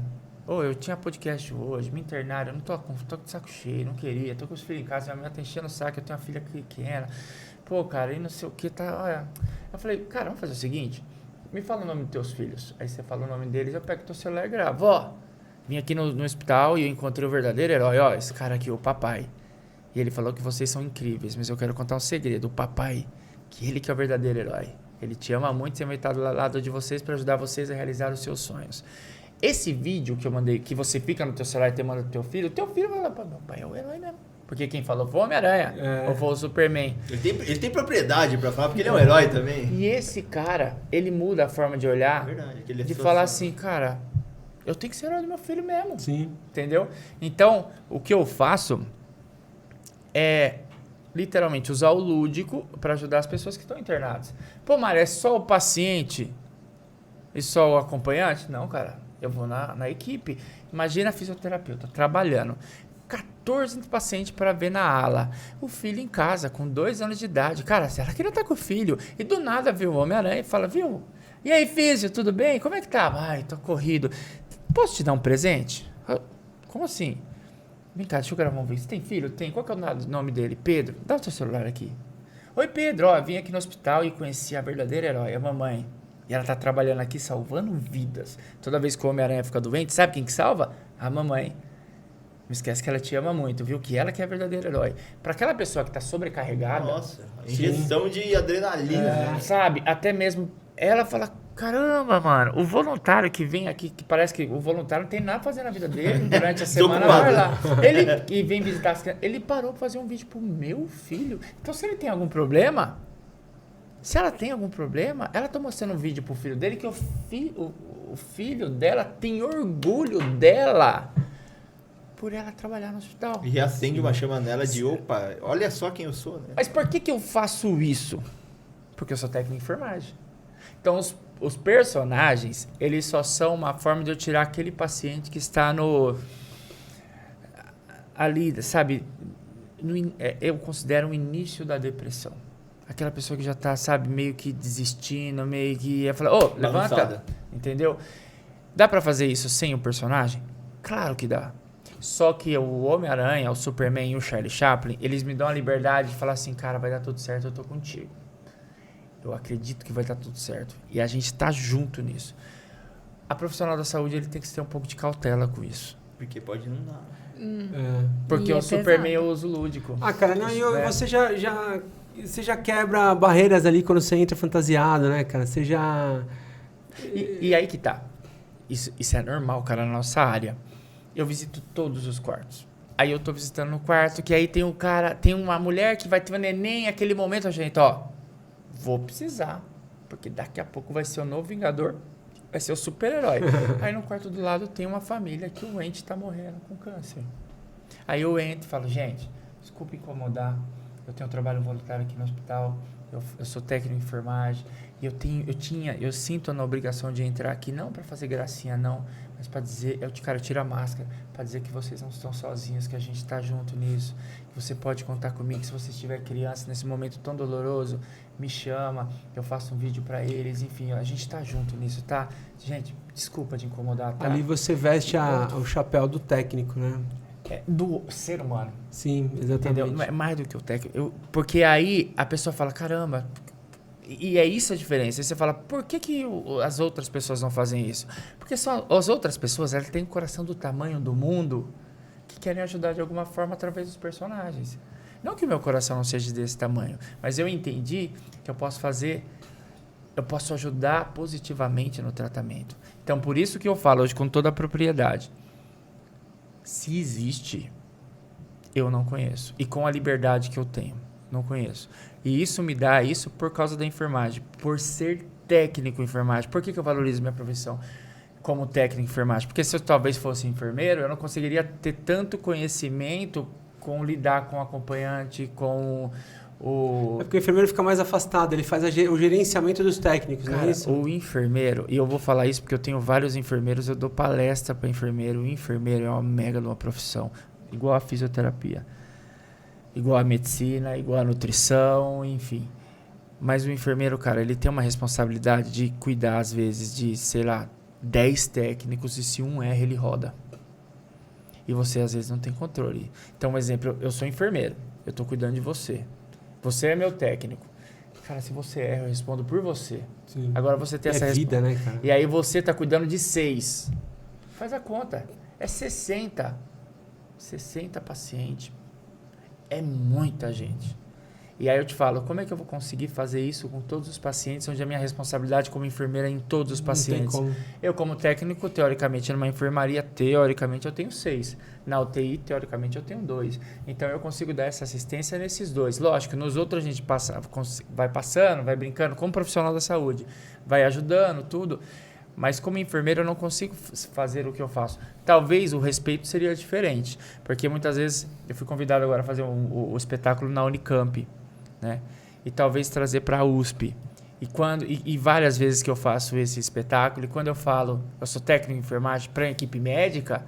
eu tinha podcast hoje, me internaram, eu não tô de saco cheio, não queria, tô com os filhos em casa, minha mulher tá enchendo o saco, eu tenho uma filha pequena. Pô, cara, e não sei o que, tá, olha. Eu falei, cara, vamos fazer o seguinte, me fala o nome dos teus filhos. Aí você fala o nome deles, eu pego o teu celular e gravo. Ó, vim aqui no hospital e eu encontrei o verdadeiro herói, ó, esse cara aqui, o papai. E ele falou que vocês são incríveis, mas eu quero contar um segredo. O papai, que ele que é o verdadeiro herói. Ele te ama muito, sempre está do lado de vocês para ajudar vocês a realizar os seus sonhos. Esse vídeo que eu mandei, que você fica no teu celular e te manda pro teu filho vai lá, meu pai é o herói mesmo. Porque quem falou foi o Homem-Aranha, ou foi o Superman. Ele tem propriedade para falar, porque ele é um herói também. E esse cara, ele muda a forma de olhar, Verdade, de falar assim, cara, eu tenho que ser herói do meu filho mesmo. Sim. Entendeu? Então, o que eu faço é literalmente usar o lúdico para ajudar as pessoas que estão internadas. Pô, Mário, é só o paciente e só o acompanhante? Não, cara. Eu vou na equipe. Imagina a fisioterapeuta trabalhando. 14 pacientes para ver na ala. O filho em casa, com 2 anos de idade. Cara, se ela queria estar com o filho e do nada vê o Homem-Aranha e fala, viu? E aí, físio, tudo bem? Como é que tá? Ai, tô corrido. Posso te dar um presente? Como assim? Vem cá, deixa eu gravar um vídeo. Você tem filho? Tem. Qual que é o nome dele? Pedro. Dá o seu celular aqui. Oi, Pedro. Ó, vim aqui no hospital e conheci a verdadeira herói, a mamãe. E ela tá trabalhando aqui salvando vidas. Toda vez que o Homem-Aranha fica doente, sabe quem que salva? A mamãe. Não esquece que ela te ama muito, viu? Que ela que é a verdadeira herói. Pra aquela pessoa que tá sobrecarregada... Nossa, injeção de adrenalina. Sabe? Até mesmo ela fala... Caramba, mano, o voluntário que vem aqui, que parece que o voluntário não tem nada a fazer na vida dele, durante a semana, vai lá. Ele que vem visitar as crianças, ele parou pra fazer um vídeo pro meu filho. Então, se ele tem algum problema, se ela tem algum problema, ela tá mostrando um vídeo pro filho dele que o filho dela tem orgulho dela por ela trabalhar no hospital. E reacende uma chama nela de, opa, olha só quem eu sou, né? Mas por que eu faço isso? Porque eu sou técnico de enfermagem. Então, os personagens, eles só são uma forma de eu tirar aquele paciente que está ali, sabe? Eu considero o início da depressão. Aquela pessoa que já está, sabe, meio que desistindo, meio que ia falar, levanta, balançada. Entendeu? Dá para fazer isso sem o personagem? Claro que dá. Só que o Homem-Aranha, o Superman e o Charlie Chaplin, eles me dão a liberdade de falar assim, cara, vai dar tudo certo, eu tô contigo. Eu acredito que vai dar tudo certo. E a gente tá junto nisso. A profissional da saúde, ele tem que ter um pouco de cautela com isso. Porque pode não dar. Porque E o é Superman pesado. eu uso lúdico. Ah, cara, não, Né? você já quebra barreiras ali quando você entra fantasiado, né, cara? Você já... E aí que tá. Isso é normal, cara, na nossa área. Eu visito todos os quartos. Aí eu tô visitando no quarto, que aí tem um cara, tem uma mulher que vai ter um neném, aquele momento, a gente, ó, vou precisar, porque daqui a pouco vai ser o novo Vingador, vai ser o super-herói. Aí no quarto do lado tem uma família que o ente tá morrendo com câncer. Aí eu entro e falo, gente, desculpa incomodar, eu tenho um trabalho voluntário aqui no hospital, eu sou técnico de enfermagem, e eu sinto na obrigação de entrar aqui, não para fazer gracinha, não, mas para dizer, eu tiro a máscara, para dizer que vocês não estão sozinhos, que a gente está junto nisso, que você pode contar comigo, se você tiver criança nesse momento tão doloroso, me chama, eu faço um vídeo para eles, enfim, a gente está junto nisso, tá? Gente, desculpa de incomodar, tá? Ali você veste o chapéu do técnico, né? Do ser humano. Sim, exatamente. Entendeu? Não é mais do que o técnico. Porque aí a pessoa fala, caramba, e é isso a diferença. Aí você fala, por que as outras pessoas não fazem isso? Porque só as outras pessoas, elas têm o coração do tamanho do mundo que querem ajudar de alguma forma através dos personagens. Não que o meu coração não seja desse tamanho, mas eu entendi que eu posso ajudar positivamente no tratamento. Então, por isso que eu falo hoje com toda a propriedade. Se existe, eu não conheço. E com a liberdade que eu tenho, não conheço. E isso me dá isso por causa da enfermagem, por ser técnico em enfermagem. Por que eu valorizo minha profissão como técnico em enfermagem? Porque se eu talvez fosse enfermeiro, eu não conseguiria ter tanto conhecimento com lidar com o acompanhante, com o... É porque o enfermeiro fica mais afastado, ele faz o gerenciamento dos técnicos, Cara, não é isso? o enfermeiro, e eu vou falar isso porque eu tenho vários enfermeiros, eu dou palestra para enfermeiro. O enfermeiro é uma mega de uma profissão, igual a fisioterapia, igual a medicina, igual a nutrição, enfim. Mas o enfermeiro, cara, ele tem uma responsabilidade de cuidar, às vezes, de, sei lá, 10 técnicos, e se um erra, ele roda. E você, às vezes, não tem controle. Então, um exemplo, eu sou enfermeiro, eu tô cuidando de você. Você é meu técnico. Cara, se você erra, eu respondo por você. Sim. Agora você tem essa vida, né, cara? E aí você tá cuidando de 6. Faz a conta. É 60. 60 pacientes. É muita gente. E aí eu te falo, como é que eu vou conseguir fazer isso com todos os pacientes, onde a minha responsabilidade como enfermeira é em todos os pacientes? Não tem como. Eu, como técnico, teoricamente, numa enfermaria, teoricamente, eu tenho 6. Na UTI, teoricamente, eu tenho 2. Então, eu consigo dar essa assistência nesses 2. Lógico, nos outros a gente vai passando, vai brincando, como profissional da saúde, vai ajudando, tudo. Mas como enfermeiro eu não consigo fazer o que eu faço. Talvez o respeito seria diferente, porque muitas vezes eu fui convidado agora a fazer o espetáculo na Unicamp, né? E talvez trazer para a USP. E várias vezes que eu faço esse espetáculo, e quando eu falo, eu sou técnico em enfermagem para a equipe médica,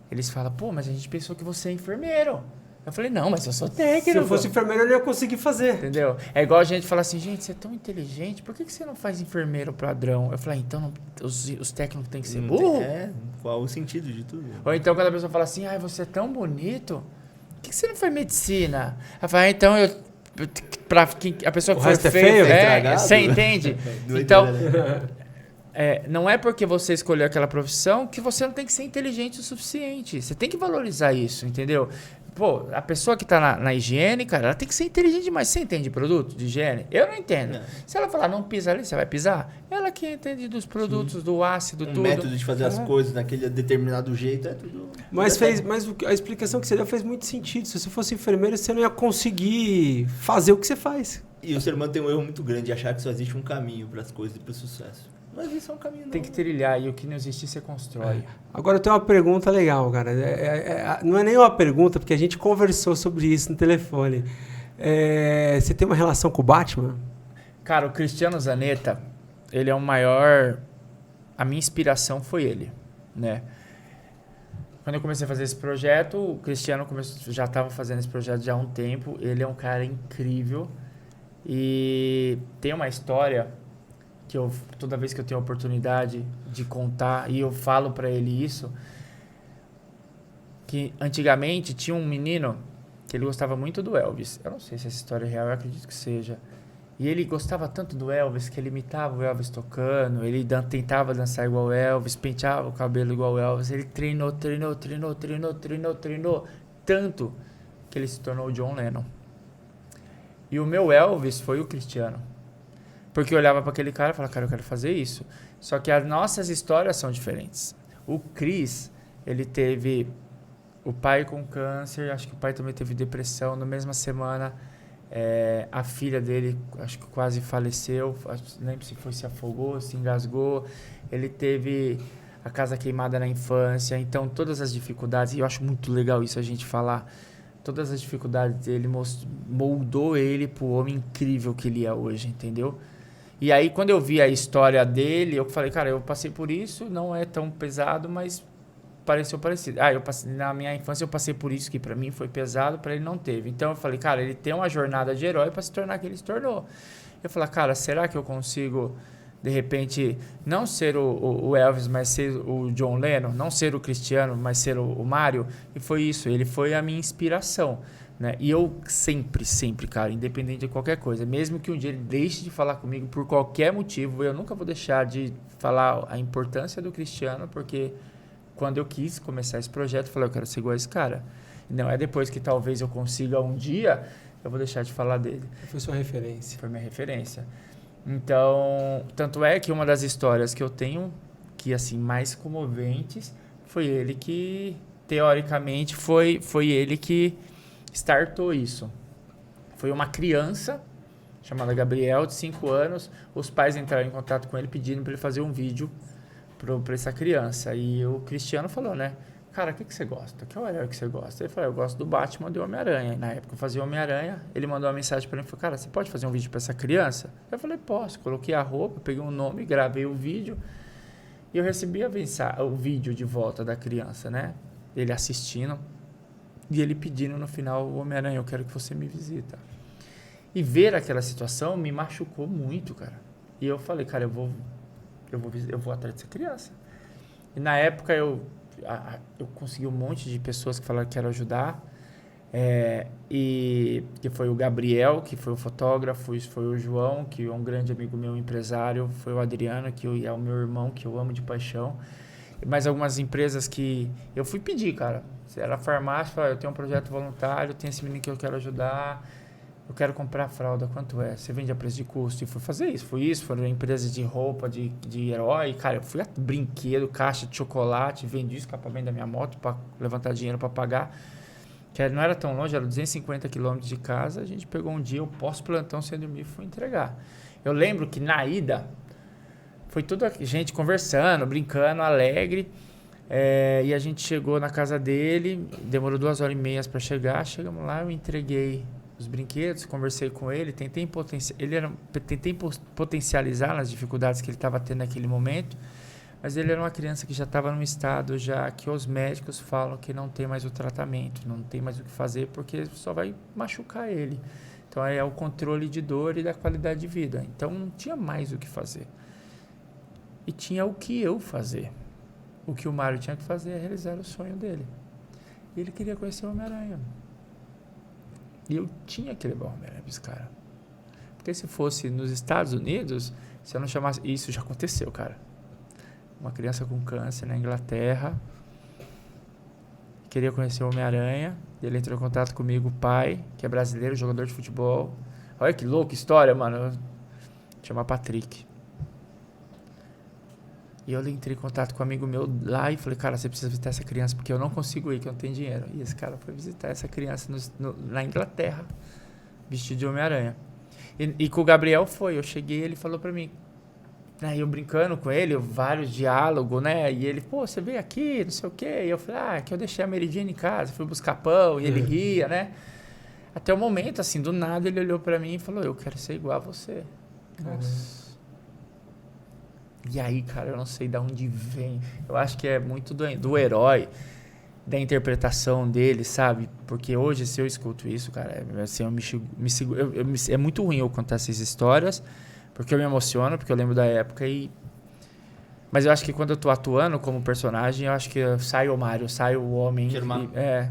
eles falam, pô, mas a gente pensou que você é enfermeiro. Eu falei, não, mas eu sou técnico. Se eu fosse enfermeiro, eu não ia conseguir fazer. Entendeu? É igual a gente falar assim, gente, você é tão inteligente, por que você não faz enfermeiro padrão? Eu falei, então os técnicos têm que ser burro? Qual o sentido de tudo? Ou então quando a pessoa fala assim, você é tão bonito, por que você não faz medicina? Eu falo, então pra a pessoa que O resto for é feio, estragado? você entende? Não Então, entendo, né? não é porque você escolheu aquela profissão que você não tem que ser inteligente o suficiente. Você tem que valorizar isso, entendeu? Pô, a pessoa que tá na higiene, cara, ela tem que ser inteligente demais. Você entende de produto, de higiene? Eu não entendo. Se ela falar, não pisa ali, você vai pisar? Ela que entende dos produtos, do ácido, tudo. Método de fazer as coisas daquele determinado jeito, é tudo... Mas a explicação que você deu fez muito sentido. Se você fosse enfermeiro, você não ia conseguir fazer o que você faz. E o ser humano tem um erro muito grande de achar que só existe um caminho para as coisas e para o sucesso. Mas isso é um caminho, não. Tem que trilhar, e o que não existir, você constrói. Agora eu tenho uma pergunta legal, cara. Não é nem uma pergunta, porque a gente conversou sobre isso no telefone. Você tem uma relação com o Batman? Cara, o Cristiano Zanetta, ele é o maior... A minha inspiração foi ele, né? Quando eu comecei a fazer esse projeto, o Cristiano já estava fazendo esse projeto já há um tempo. Ele é um cara incrível. E tem uma história que toda vez que eu tenho a oportunidade de contar, e eu falo para ele isso, que antigamente tinha um menino que ele gostava muito do Elvis. Eu não sei se essa história é real, eu acredito que seja. E ele gostava tanto do Elvis que ele imitava o Elvis tocando, ele tentava dançar igual o Elvis, penteava o cabelo igual o Elvis. Ele treinou tanto que ele se tornou o John Lennon. E o meu Elvis foi o Cristiano. Porque eu olhava para aquele cara e falava, cara, eu quero fazer isso. Só que as nossas histórias são diferentes. O Cris, ele teve O pai com câncer, acho que o pai também teve depressão. Na mesma semana, a filha dele, acho que quase faleceu. Não lembro se afogou, se engasgou. Ele teve a casa queimada na infância. Então, todas as dificuldades, e eu acho muito legal isso a gente falar, todas as dificuldades dele moldou ele pro homem incrível que ele é hoje, entendeu? E aí, quando eu vi a história dele, eu falei, cara, eu passei por isso, não é tão pesado, mas pareceu parecido. Na minha infância eu passei por isso, que pra mim foi pesado, pra ele não teve. Então eu falei, cara, ele tem uma jornada de herói pra se tornar quem ele se tornou. Eu falei, cara, será que eu consigo, de repente, não ser o Elvis, mas ser o John Lennon? Não ser o Cristiano, mas ser o Mário? E foi isso, ele foi a minha inspiração. Né? E eu sempre, cara, independente de qualquer coisa, mesmo que um dia ele deixe de falar comigo por qualquer motivo, eu nunca vou deixar de falar a importância do Cristiano, porque quando eu quis começar esse projeto, eu falei, eu quero ser igual a esse cara. Não é depois que talvez eu consiga um dia, eu vou deixar de falar dele. Foi sua referência. Foi minha referência. Então, tanto é que uma das histórias que eu tenho, que assim, mais comoventes, foi ele que, teoricamente, foi ele que startou isso. Foi uma criança chamada Gabriel, de 5 anos. Os pais entraram em contato com ele pedindo para ele fazer um vídeo para essa criança. E o Cristiano falou, né? Cara, o que você gosta? Que herói que você gosta? Ele falou, eu gosto do Batman e do Homem-Aranha. E na época eu fazia Homem-Aranha. Ele mandou uma mensagem para mim e falou, cara, você pode fazer um vídeo para essa criança? Eu falei, posso. Coloquei a roupa, peguei um nome, gravei o vídeo. E eu recebi o vídeo de volta da criança, né? Ele assistindo. E ele pedindo no final, Homem-Aranha, eu quero que você me visita. E ver aquela situação me machucou muito, cara. E eu falei, cara, eu vou atrás dessa criança. E na época eu consegui um monte de pessoas que falaram que quero ajudar. E que foi o Gabriel, que foi o fotógrafo, isso foi o João, que é um grande amigo meu, empresário, foi o Adriano, que é o meu irmão, que eu amo de paixão. E mais algumas empresas que eu fui pedir, cara. Era farmácia, eu tenho um projeto voluntário, tem esse menino que eu quero ajudar, eu quero comprar fralda, quanto é? Você vende a preço de custo? E fui fazer isso, foram empresas de roupa, de herói, cara, eu fui a brinquedo, caixa de chocolate, vendi o escapamento da minha moto para levantar dinheiro para pagar, que não era tão longe, era 250 quilômetros de casa. A gente pegou um dia, eu pós-plantão sem dormir e fui entregar. Eu lembro que na ida foi toda a gente conversando, brincando, alegre. E a gente chegou na casa dele, demorou 2h30 para chegar. Chegamos lá, eu entreguei os brinquedos, conversei com ele, tentei potencializar nas dificuldades que ele estava tendo naquele momento, mas ele era uma criança que já estava num estado já que os médicos falam que não tem mais o tratamento, não tem mais o que fazer, porque só vai machucar ele. Então é o controle de dor e da qualidade de vida. Então não tinha mais o que fazer. E tinha o que eu fazer. O que o Mário tinha que fazer é realizar o sonho dele. E ele queria conhecer o Homem-Aranha. E eu tinha que levar o Homem-Aranha para esse cara. Porque se fosse nos Estados Unidos, se eu não chamasse... Isso já aconteceu, cara. Uma criança com câncer na Inglaterra queria conhecer o Homem-Aranha. Ele entrou em contato comigo, o pai, que é brasileiro, jogador de futebol. Olha que louca história, mano. Chama Patrick. E eu entrei em contato com um amigo meu lá e falei, cara, você precisa visitar essa criança, porque eu não consigo ir, que eu não tenho dinheiro. E esse cara foi visitar essa criança na Inglaterra, vestido de Homem-Aranha. E com o Gabriel foi, eu cheguei, ele falou pra mim, aí eu brincando com ele, vários diálogos, né? E ele, pô, você veio aqui, não sei o quê. E eu falei, que eu deixei a Mary Jane em casa, fui buscar pão, e ele ria, né? Até o momento, assim, do nada, ele olhou pra mim e falou, eu quero ser igual a você. Nossa. E aí, cara, eu não sei de onde vem. Eu acho que é muito do herói, da interpretação dele, sabe? Porque hoje, se eu escuto isso, cara, assim, é muito ruim eu contar essas histórias, porque eu me emociono, porque eu lembro da época Mas eu acho que quando eu tô atuando como personagem, eu acho que sai o Mário, sai o homem.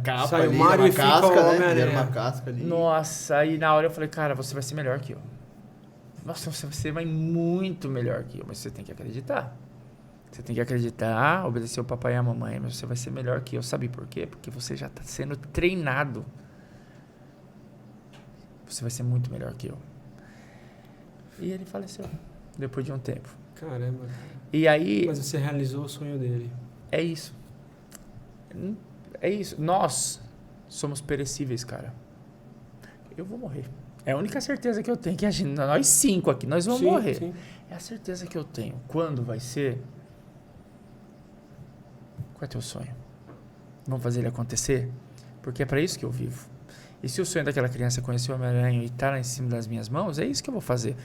Capa sai ali, o Mário uma e casca, fica o né? Homem-Aranha. Uma casca ali. Nossa, aí na hora eu falei, cara, você vai ser melhor que eu. Nossa, você vai muito melhor que eu, mas você tem que acreditar. Você tem que acreditar, obedecer o papai e a mamãe, mas você vai ser melhor que eu. Sabe por quê? Porque você já está sendo treinado. Você vai ser muito melhor que eu. E ele faleceu, depois de um tempo. Caramba. E aí... Mas você realizou o sonho dele. É isso. é isso. Nós somos perecíveis, cara. Eu vou morrer. É a única certeza que eu tenho, que nós 5 aqui, nós vamos morrer. Sim. É a certeza que eu tenho. Quando vai ser? Qual é teu sonho? Vamos fazer ele acontecer? Porque é para isso que eu vivo. E se o sonho daquela criança é conhecer o Homem-Aranha e estar lá em cima das minhas mãos, é isso que eu vou fazer.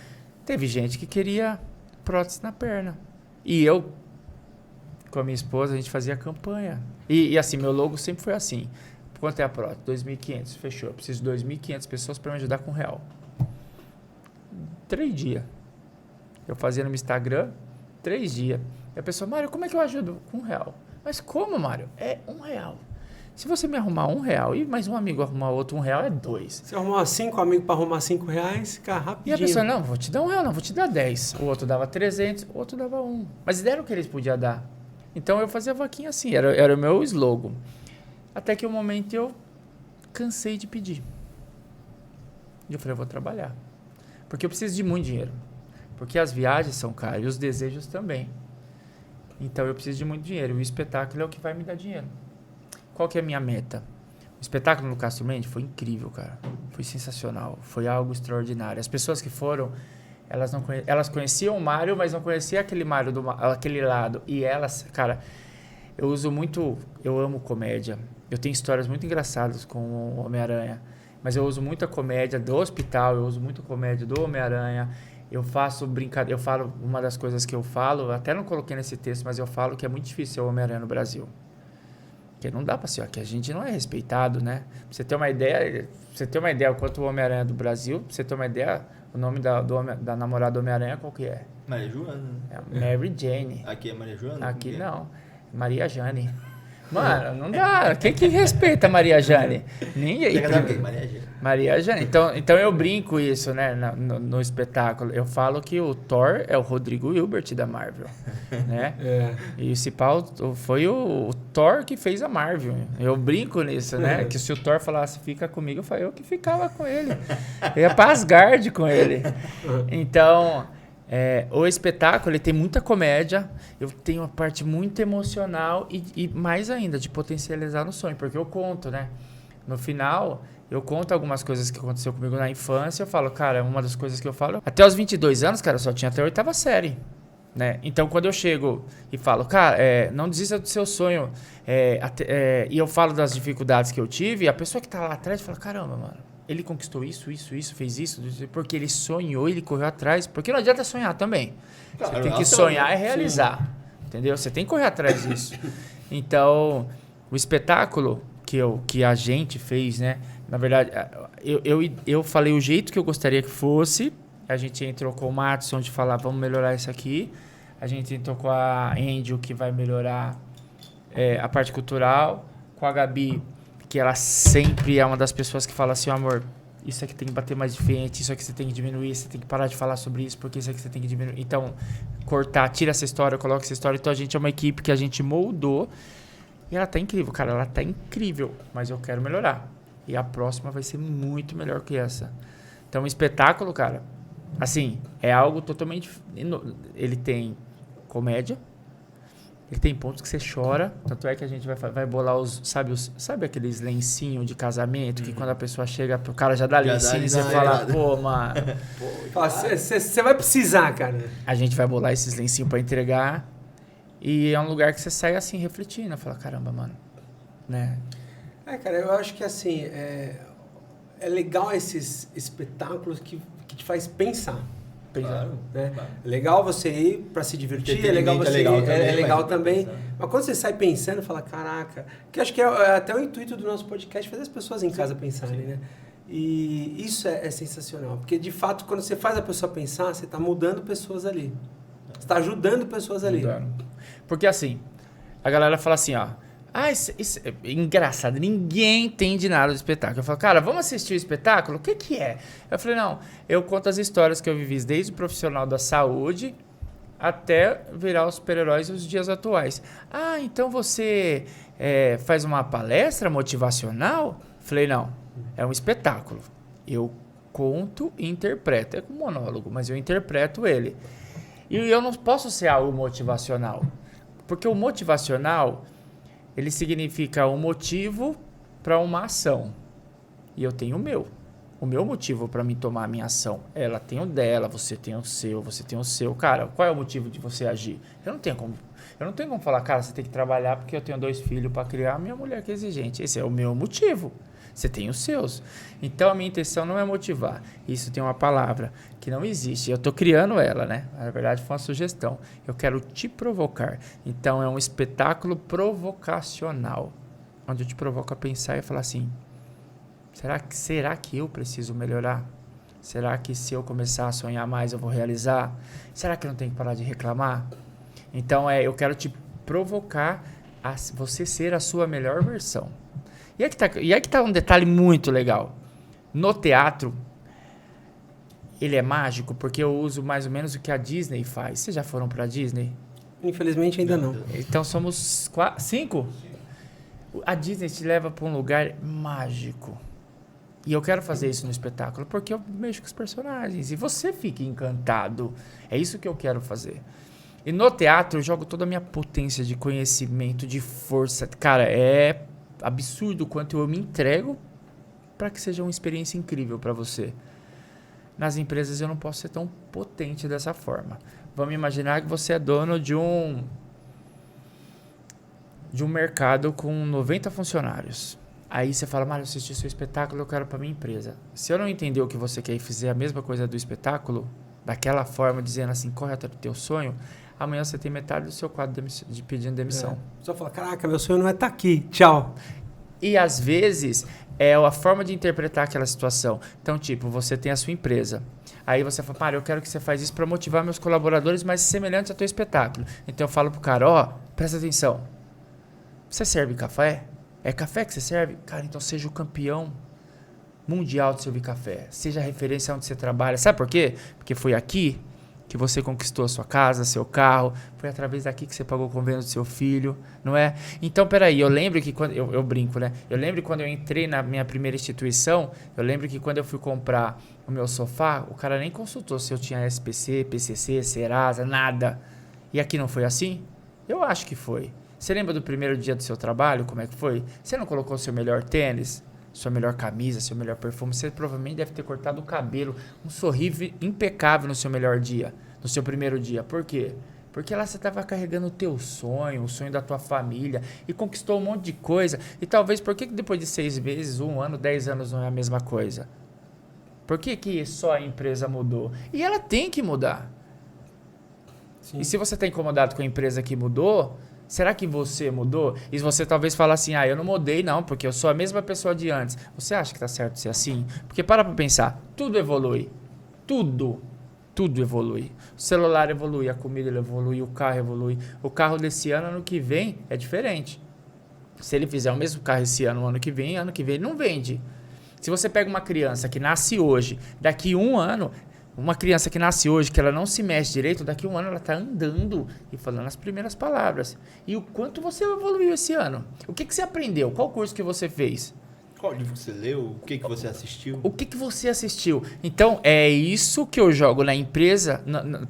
Teve gente que queria prótese na perna. E eu, com a minha esposa, a gente fazia campanha. E assim, meu logo sempre foi assim. Quanto é a prótese? 2.500. Fechou. Eu preciso de 2.500 pessoas para me ajudar com R$1. 3 dias. Eu fazia no meu Instagram, 3 dias. E a pessoa, Mário, como é que eu ajudo? Com R$1. Mas como, Mário? É R$1. Se você me arrumar R$1 e mais um amigo arrumar outro R$1, é 2. Se arrumar 5 amigos para arrumar R$5, fica rapidinho. E a pessoa, não, vou te dar R$1, não, vou te dar 10. O outro dava 300, o outro dava 1. Mas deram o que eles podiam dar. Então eu fazia vaquinha assim, era o meu slogan. Até que um momento eu cansei de pedir. E eu falei, eu vou trabalhar. Porque eu preciso de muito dinheiro. Porque as viagens são caras e os desejos também. Então eu preciso de muito dinheiro. E o espetáculo é o que vai me dar dinheiro. Qual que é a minha meta? O espetáculo no Castro Mendes foi incrível, cara. Foi sensacional. Foi algo extraordinário. As pessoas que foram, elas conheciam o Mário, mas não conheciam aquele Mário, aquele lado. E elas, cara, eu amo comédia. Eu tenho histórias muito engraçadas com o Homem-Aranha. Mas eu uso muita comédia do hospital, eu uso muita comédia do Homem-Aranha. Eu faço brincadeira, eu falo, uma das coisas que eu falo, até não coloquei nesse texto, mas eu falo que é muito difícil ser o Homem-Aranha no Brasil. Porque não dá pra ser, que a gente não é respeitado, né? Pra você ter uma ideia, quanto o Homem-Aranha do Brasil, pra você ter uma ideia, o nome da namorada do Homem-Aranha qual que é? Maria Joana. É Mary Jane. Aqui é Maria Joana? Aqui não. Maria Jane. Mano, não dá. Quem que respeita Maria Jane? Ninguém. Maria Jane. Então eu brinco isso, né, no espetáculo. Eu falo que o Thor é o Rodrigo Hilbert da Marvel, né? E esse pau foi o Thor que fez a Marvel. Eu brinco nisso, né? Que se o Thor falasse, fica comigo, eu que ficava com ele. Eu ia pra Asgard com ele. Então... o espetáculo, ele tem muita comédia, eu tenho uma parte muito emocional e mais ainda, de potencializar no sonho, porque eu conto, né? No final, eu conto algumas coisas que aconteceu comigo na infância, eu falo, cara, uma das coisas que eu falo, até os 22 anos, cara, eu só tinha até a 8ª série, né? Então, quando eu chego e falo, cara, não desista do seu sonho, e eu falo das dificuldades que eu tive, a pessoa que tá lá atrás fala, caramba, mano, ele conquistou isso, fez isso, porque ele sonhou, ele correu atrás. Porque não adianta sonhar também. Claro, você tem que sonhar e realizar. Sim. Entendeu? Você tem que correr atrás disso. Então, o espetáculo que a gente fez, né? Na verdade, eu falei o jeito que eu gostaria que fosse. A gente entrou com o Matson de falar, vamos melhorar isso aqui. A gente entrou com a Angel, que vai melhorar a parte cultural. Com a Gabi, que ela sempre é uma das pessoas que fala assim, amor, isso aqui tem que bater mais de frente, isso aqui você tem que diminuir, você tem que parar de falar sobre isso, porque isso aqui você tem que diminuir. Então, cortar, tira essa história, coloca essa história. Então, a gente é uma equipe que a gente moldou e ela tá incrível, cara, ela tá incrível, mas eu quero melhorar. E a próxima vai ser muito melhor que essa. Então, o espetáculo, cara, assim, é algo totalmente... Ele tem comédia, ele tem pontos que você chora, tanto é que a gente vai bolar sabe aqueles lencinhos de casamento, que quando a pessoa chega, o cara já dá lencinho e você fala, pô, mano... Você vai precisar, cara. A gente vai bolar esses lencinhos pra entregar e é um lugar que você sai assim, refletindo, fala, caramba, mano, né? Cara, eu acho que assim, é legal esses espetáculos que te faz pensar. Claro, né? Claro. É legal você ir para se divertir, é legal você legal também. Mas quando você sai pensando, fala, caraca, que acho que é até o intuito do nosso podcast, fazer as pessoas em casa pensarem, né? E isso é sensacional, porque de fato, quando você faz a pessoa pensar, você está mudando pessoas ali. Você está ajudando pessoas ali. Porque assim, a galera fala assim, ó, isso é engraçado, ninguém entende nada do espetáculo. Eu falo, cara, vamos assistir o espetáculo? O que é? Eu falei, não, eu conto as histórias que eu vivi desde o profissional da saúde até virar os super-heróis nos dias atuais. Então você faz uma palestra motivacional? Falei, não, é um espetáculo. Eu conto e interpreto. É um monólogo, mas eu interpreto ele. E eu não posso ser algo motivacional. Porque o motivacional... Ele significa um motivo para uma ação. E eu tenho o meu. O meu motivo para mim tomar a minha ação. Ela tem o dela, você tem o seu, você tem o seu. Cara, qual é o motivo de você agir? Eu não tenho como falar, cara, você tem que trabalhar porque eu tenho 2 filhos para criar, minha mulher que é exigente. Esse é o meu motivo. Você tem os seus. Então, a minha intenção não é motivar. Isso tem uma palavra que não existe. Eu estou criando ela, né? Na verdade, foi uma sugestão. Eu quero te provocar. Então, é um espetáculo provocacional. Onde eu te provoco a pensar e falar assim, será que eu preciso melhorar? Será que se eu começar a sonhar mais, eu vou realizar? Será que eu não tenho que parar de reclamar? Então, eu quero te provocar a você ser a sua melhor versão. E aí que tá um detalhe muito legal. No teatro, ele é mágico porque eu uso mais ou menos o que a Disney faz. Vocês já foram pra Disney? Infelizmente ainda não. Então somos 5? A Disney te leva pra um lugar mágico. E eu quero fazer isso no espetáculo porque eu mexo com os personagens. E você fica encantado. É isso que eu quero fazer. E no teatro eu jogo toda a minha potência de conhecimento, de força. Cara, é absurdo o quanto eu me entrego para que seja uma experiência incrível para você. Nas empresas eu não posso ser tão potente dessa forma. Vamos imaginar que você é dono de um mercado com 90 funcionários. Aí você fala, Mário, eu assisti seu espetáculo, eu quero para minha empresa. Se eu não entender o que você quer e fizer a mesma coisa do espetáculo, daquela forma, dizendo assim, corre atrás do teu sonho, amanhã você tem metade do seu quadro de pedindo demissão. Só fala, caraca, meu sonho não é estar aqui, tchau. E às vezes é a forma de interpretar aquela situação. Então, tipo, você tem a sua empresa. Aí você fala, Mário, eu quero que você faça isso para motivar meus colaboradores mais semelhantes ao teu espetáculo. Então eu falo pro cara, presta atenção. Você serve café? É café que você serve? Cara, então seja o campeão mundial de servir café. Seja a referência onde você trabalha. Sabe por quê? Porque foi aqui que você conquistou a sua casa, seu carro. Foi através daqui que você pagou o convênio do seu filho, não é? Então, peraí, eu lembro que quando... Eu brinco, né? Eu lembro quando eu entrei na minha primeira instituição, eu lembro que quando eu fui comprar o meu sofá, o cara nem consultou se eu tinha SPC, PCC, Serasa, nada. E aqui não foi assim? Eu acho que foi. Você lembra do primeiro dia do seu trabalho? Como é que foi? Você não colocou seu melhor tênis, sua melhor camisa, seu melhor perfume? Você provavelmente deve ter cortado o cabelo, um sorriso impecável no seu melhor dia, no seu primeiro dia. Por quê? Porque lá você estava carregando o teu sonho, o sonho da tua família e conquistou um monte de coisa. E talvez, por que depois de 6 meses, 1 ano, 10 anos não é a mesma coisa? Por que só a empresa mudou? E ela tem que mudar. Sim. E se você está incomodado com a empresa que mudou... Será que você mudou? E você talvez fale assim, eu não mudei não, porque eu sou a mesma pessoa de antes. Você acha que tá certo ser assim? Porque para pensar, tudo evolui. Tudo evolui. O celular evolui, a comida evolui, o carro evolui. O carro desse ano que vem, é diferente. Se ele fizer o mesmo carro esse ano que vem ele não vende. Se você pega uma criança que nasce hoje, daqui 1 ano... Uma criança que nasce hoje, que ela não se mexe direito, daqui 1 ano ela está andando e falando as primeiras palavras. E o quanto você evoluiu esse ano? O que você aprendeu? Qual curso que você fez? Qual livro você leu? O que você assistiu? O que você assistiu? Então, é isso que eu jogo na empresa,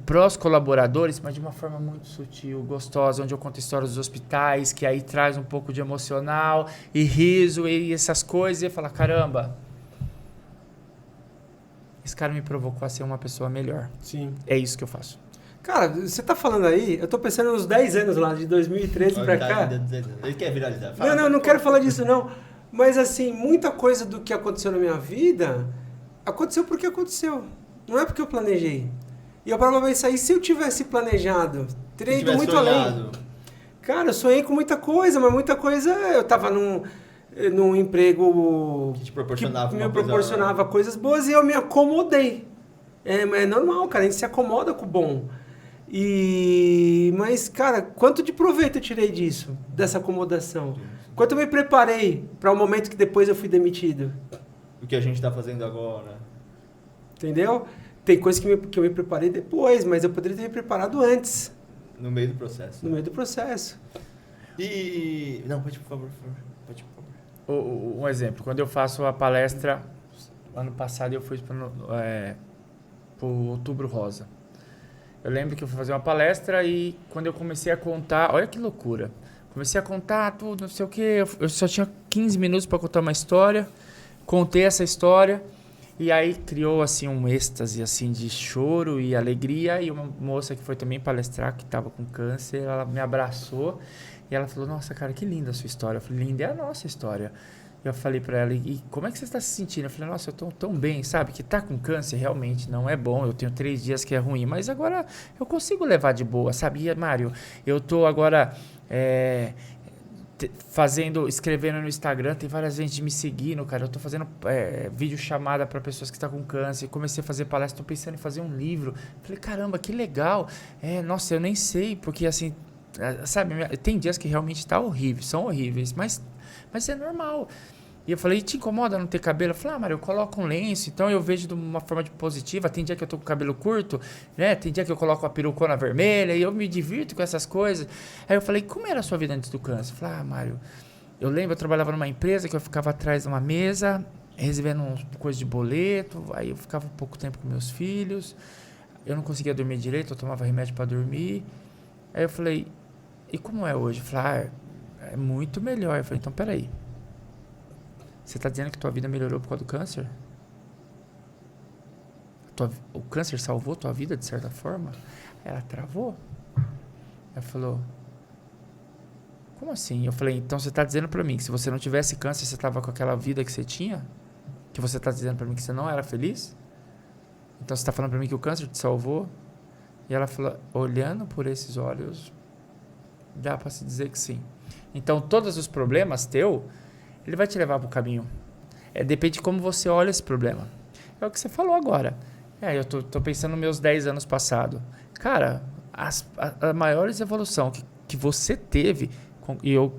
para os colaboradores, mas de uma forma muito sutil, gostosa, onde eu conto histórias dos hospitais, que aí traz um pouco de emocional e riso e essas coisas. E eu falo, caramba... Esse cara me provocou a ser uma pessoa melhor. Sim. É isso que eu faço. Cara, você tá falando aí, eu tô pensando nos 10 anos lá, de 2013 pra cá. Ele quer viralizar. Não quero falar disso não. Mas assim, muita coisa do que aconteceu na minha vida, aconteceu porque aconteceu. Não é porque eu planejei. E eu provavelmente saí, se eu tivesse planejado, teria ido muito além. Cara, eu sonhei com muita coisa, mas muita coisa eu tava num emprego que te proporcionava, que me proporcionava coisas boas e eu me acomodei. É normal, cara, a gente se acomoda com o bom. Mas, cara, quanto de proveito eu tirei disso, dessa acomodação? Quanto eu me preparei para o momento que depois eu fui demitido? O que a gente está fazendo agora. Entendeu? Tem coisas que eu me preparei depois, mas eu poderia ter me preparado antes. No meio do processo. No meio do processo. Não, pode, por favor. Um exemplo, quando eu faço a palestra, ano passado eu fui para o Outubro Rosa. Eu lembro que eu fui fazer uma palestra e quando eu comecei a contar, olha que loucura, Comecei a contar tudo, não sei o quê. Eu só tinha 15 minutos para contar uma história. Contei essa história. E aí criou, assim, um êxtase, assim, de choro e alegria. E uma moça que foi também palestrar, que estava com câncer, ela me abraçou. E ela falou, nossa, cara, que linda a sua história. Eu falei, linda é a nossa história. Eu falei pra ela, e como é que você está se sentindo? Eu falei, nossa, eu tô tão bem, sabe? Que tá com câncer realmente não é bom. Eu tenho 3 dias que é ruim, mas agora eu consigo levar de boa, sabe? E, Mário, eu tô agora escrevendo no Instagram, tem várias gente me seguindo, cara. Eu tô fazendo vídeo chamada pra pessoas que estão com câncer. Comecei a fazer palestra, tô pensando em fazer um livro. Falei, caramba, que legal. Nossa, eu nem sei, porque assim, sabe? Tem dias que realmente tá horrível, são horríveis, mas é normal. E eu falei, te incomoda não ter cabelo? Eu falei, Mário, eu coloco um lenço, então eu vejo de uma forma positiva. Tem dia que eu tô com o cabelo curto, né? Tem dia que eu coloco a perucona vermelha e eu me divirto com essas coisas. Aí eu falei, como era a sua vida antes do câncer? Eu falei, Mário, eu lembro, eu trabalhava numa empresa que eu ficava atrás de uma mesa, recebendo coisa de boleto, aí eu ficava um pouco tempo com meus filhos, eu não conseguia dormir direito, eu tomava remédio para dormir. Aí eu falei, e como é hoje? Eu falei, é muito melhor. Eu falei, então peraí. Você tá dizendo que tua vida melhorou por causa do câncer? O câncer salvou tua vida de certa forma? Ela travou. Ela falou, como assim? Eu falei, então você tá dizendo pra mim que se você não tivesse câncer, você tava com aquela vida que você tinha? Que você tá dizendo pra mim que você não era feliz? Então você tá falando pra mim que o câncer te salvou? E ela falou, olhando por esses olhos, dá pra se dizer que sim. Então todos os problemas teu, ele vai te levar pro caminho. Depende de como você olha esse problema. É o que você falou agora. Eu tô pensando nos meus 10 anos passados. Cara, a maior evolução que você teve, e eu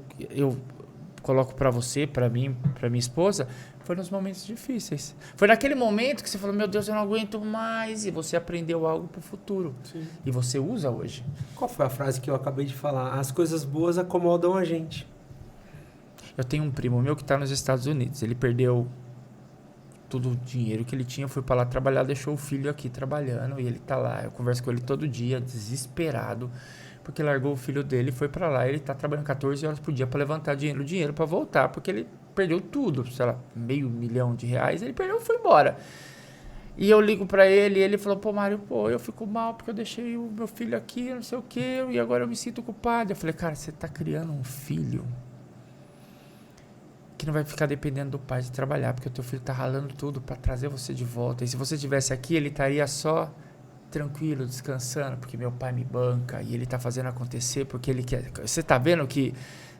coloco pra você, pra mim, pra minha esposa, foi nos momentos difíceis. Foi naquele momento que você falou, meu Deus, eu não aguento mais. E você aprendeu algo pro futuro. Sim. E você usa hoje. Qual foi a frase que eu acabei de falar? As coisas boas acomodam a gente. Eu tenho um primo meu que está nos Estados Unidos. Ele perdeu todo o dinheiro que ele tinha, foi para lá trabalhar, deixou o filho aqui trabalhando e ele tá lá. Eu converso com ele todo dia, desesperado, porque largou o filho dele e foi para lá. Ele tá trabalhando 14 horas por dia para levantar dinheiro para voltar, porque ele perdeu tudo, sei lá, R$500 mil, ele perdeu e foi embora. E eu ligo para ele e ele falou, pô, Mário, eu fico mal porque eu deixei o meu filho aqui, não sei o quê, e agora eu me sinto culpado. Eu falei, cara, você tá criando um filho que não vai ficar dependendo do pai de trabalhar, porque o teu filho tá ralando tudo para trazer você de volta. E se você estivesse aqui, ele estaria só tranquilo, descansando, porque meu pai me banca e ele tá fazendo acontecer porque ele quer. Você tá vendo que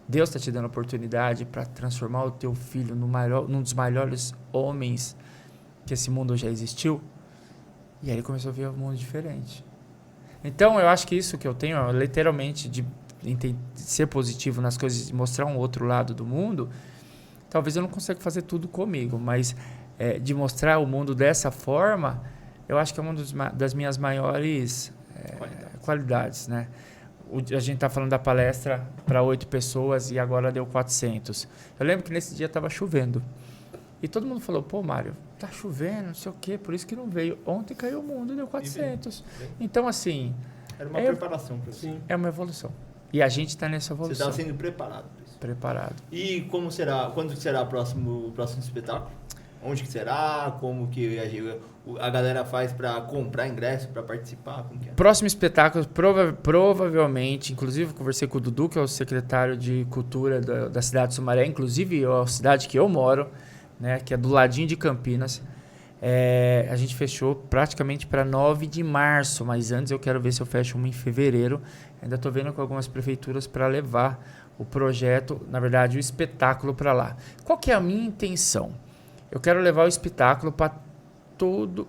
Deus tá te dando oportunidade para transformar o teu filho num dos maiores homens que esse mundo já existiu? E aí ele começou a ver um mundo diferente. Então eu acho que isso que eu tenho, literalmente, de ser positivo nas coisas, de mostrar um outro lado do mundo. Talvez eu não consiga fazer tudo comigo, mas de mostrar o mundo dessa forma, eu acho que é uma das minhas maiores qualidades, né? A gente tá falando da palestra para 8 pessoas e agora deu 400. Eu lembro que nesse dia estava chovendo. E todo mundo falou, pô, Mário, tá chovendo, não sei o quê, por isso que não veio. Ontem caiu o mundo e deu 400. Então, assim... Era uma preparação para isso. É uma evolução. E a gente está nessa evolução. Você estava sendo preparado para isso. Preparado. E quando será o próximo espetáculo? Onde que será? Como que a galera faz para comprar ingresso, para participar? Como que é? Próximo espetáculo, provavelmente, inclusive conversei com o Dudu, que é o secretário de Cultura da cidade de Sumaré, inclusive a cidade que eu moro, né, que é do ladinho de Campinas. A gente fechou praticamente para 9 de março, mas antes eu quero ver se eu fecho uma em fevereiro. Ainda estou vendo com algumas prefeituras para levar o projeto, na verdade o espetáculo para lá. Qual que é a minha intenção? Eu quero levar o espetáculo para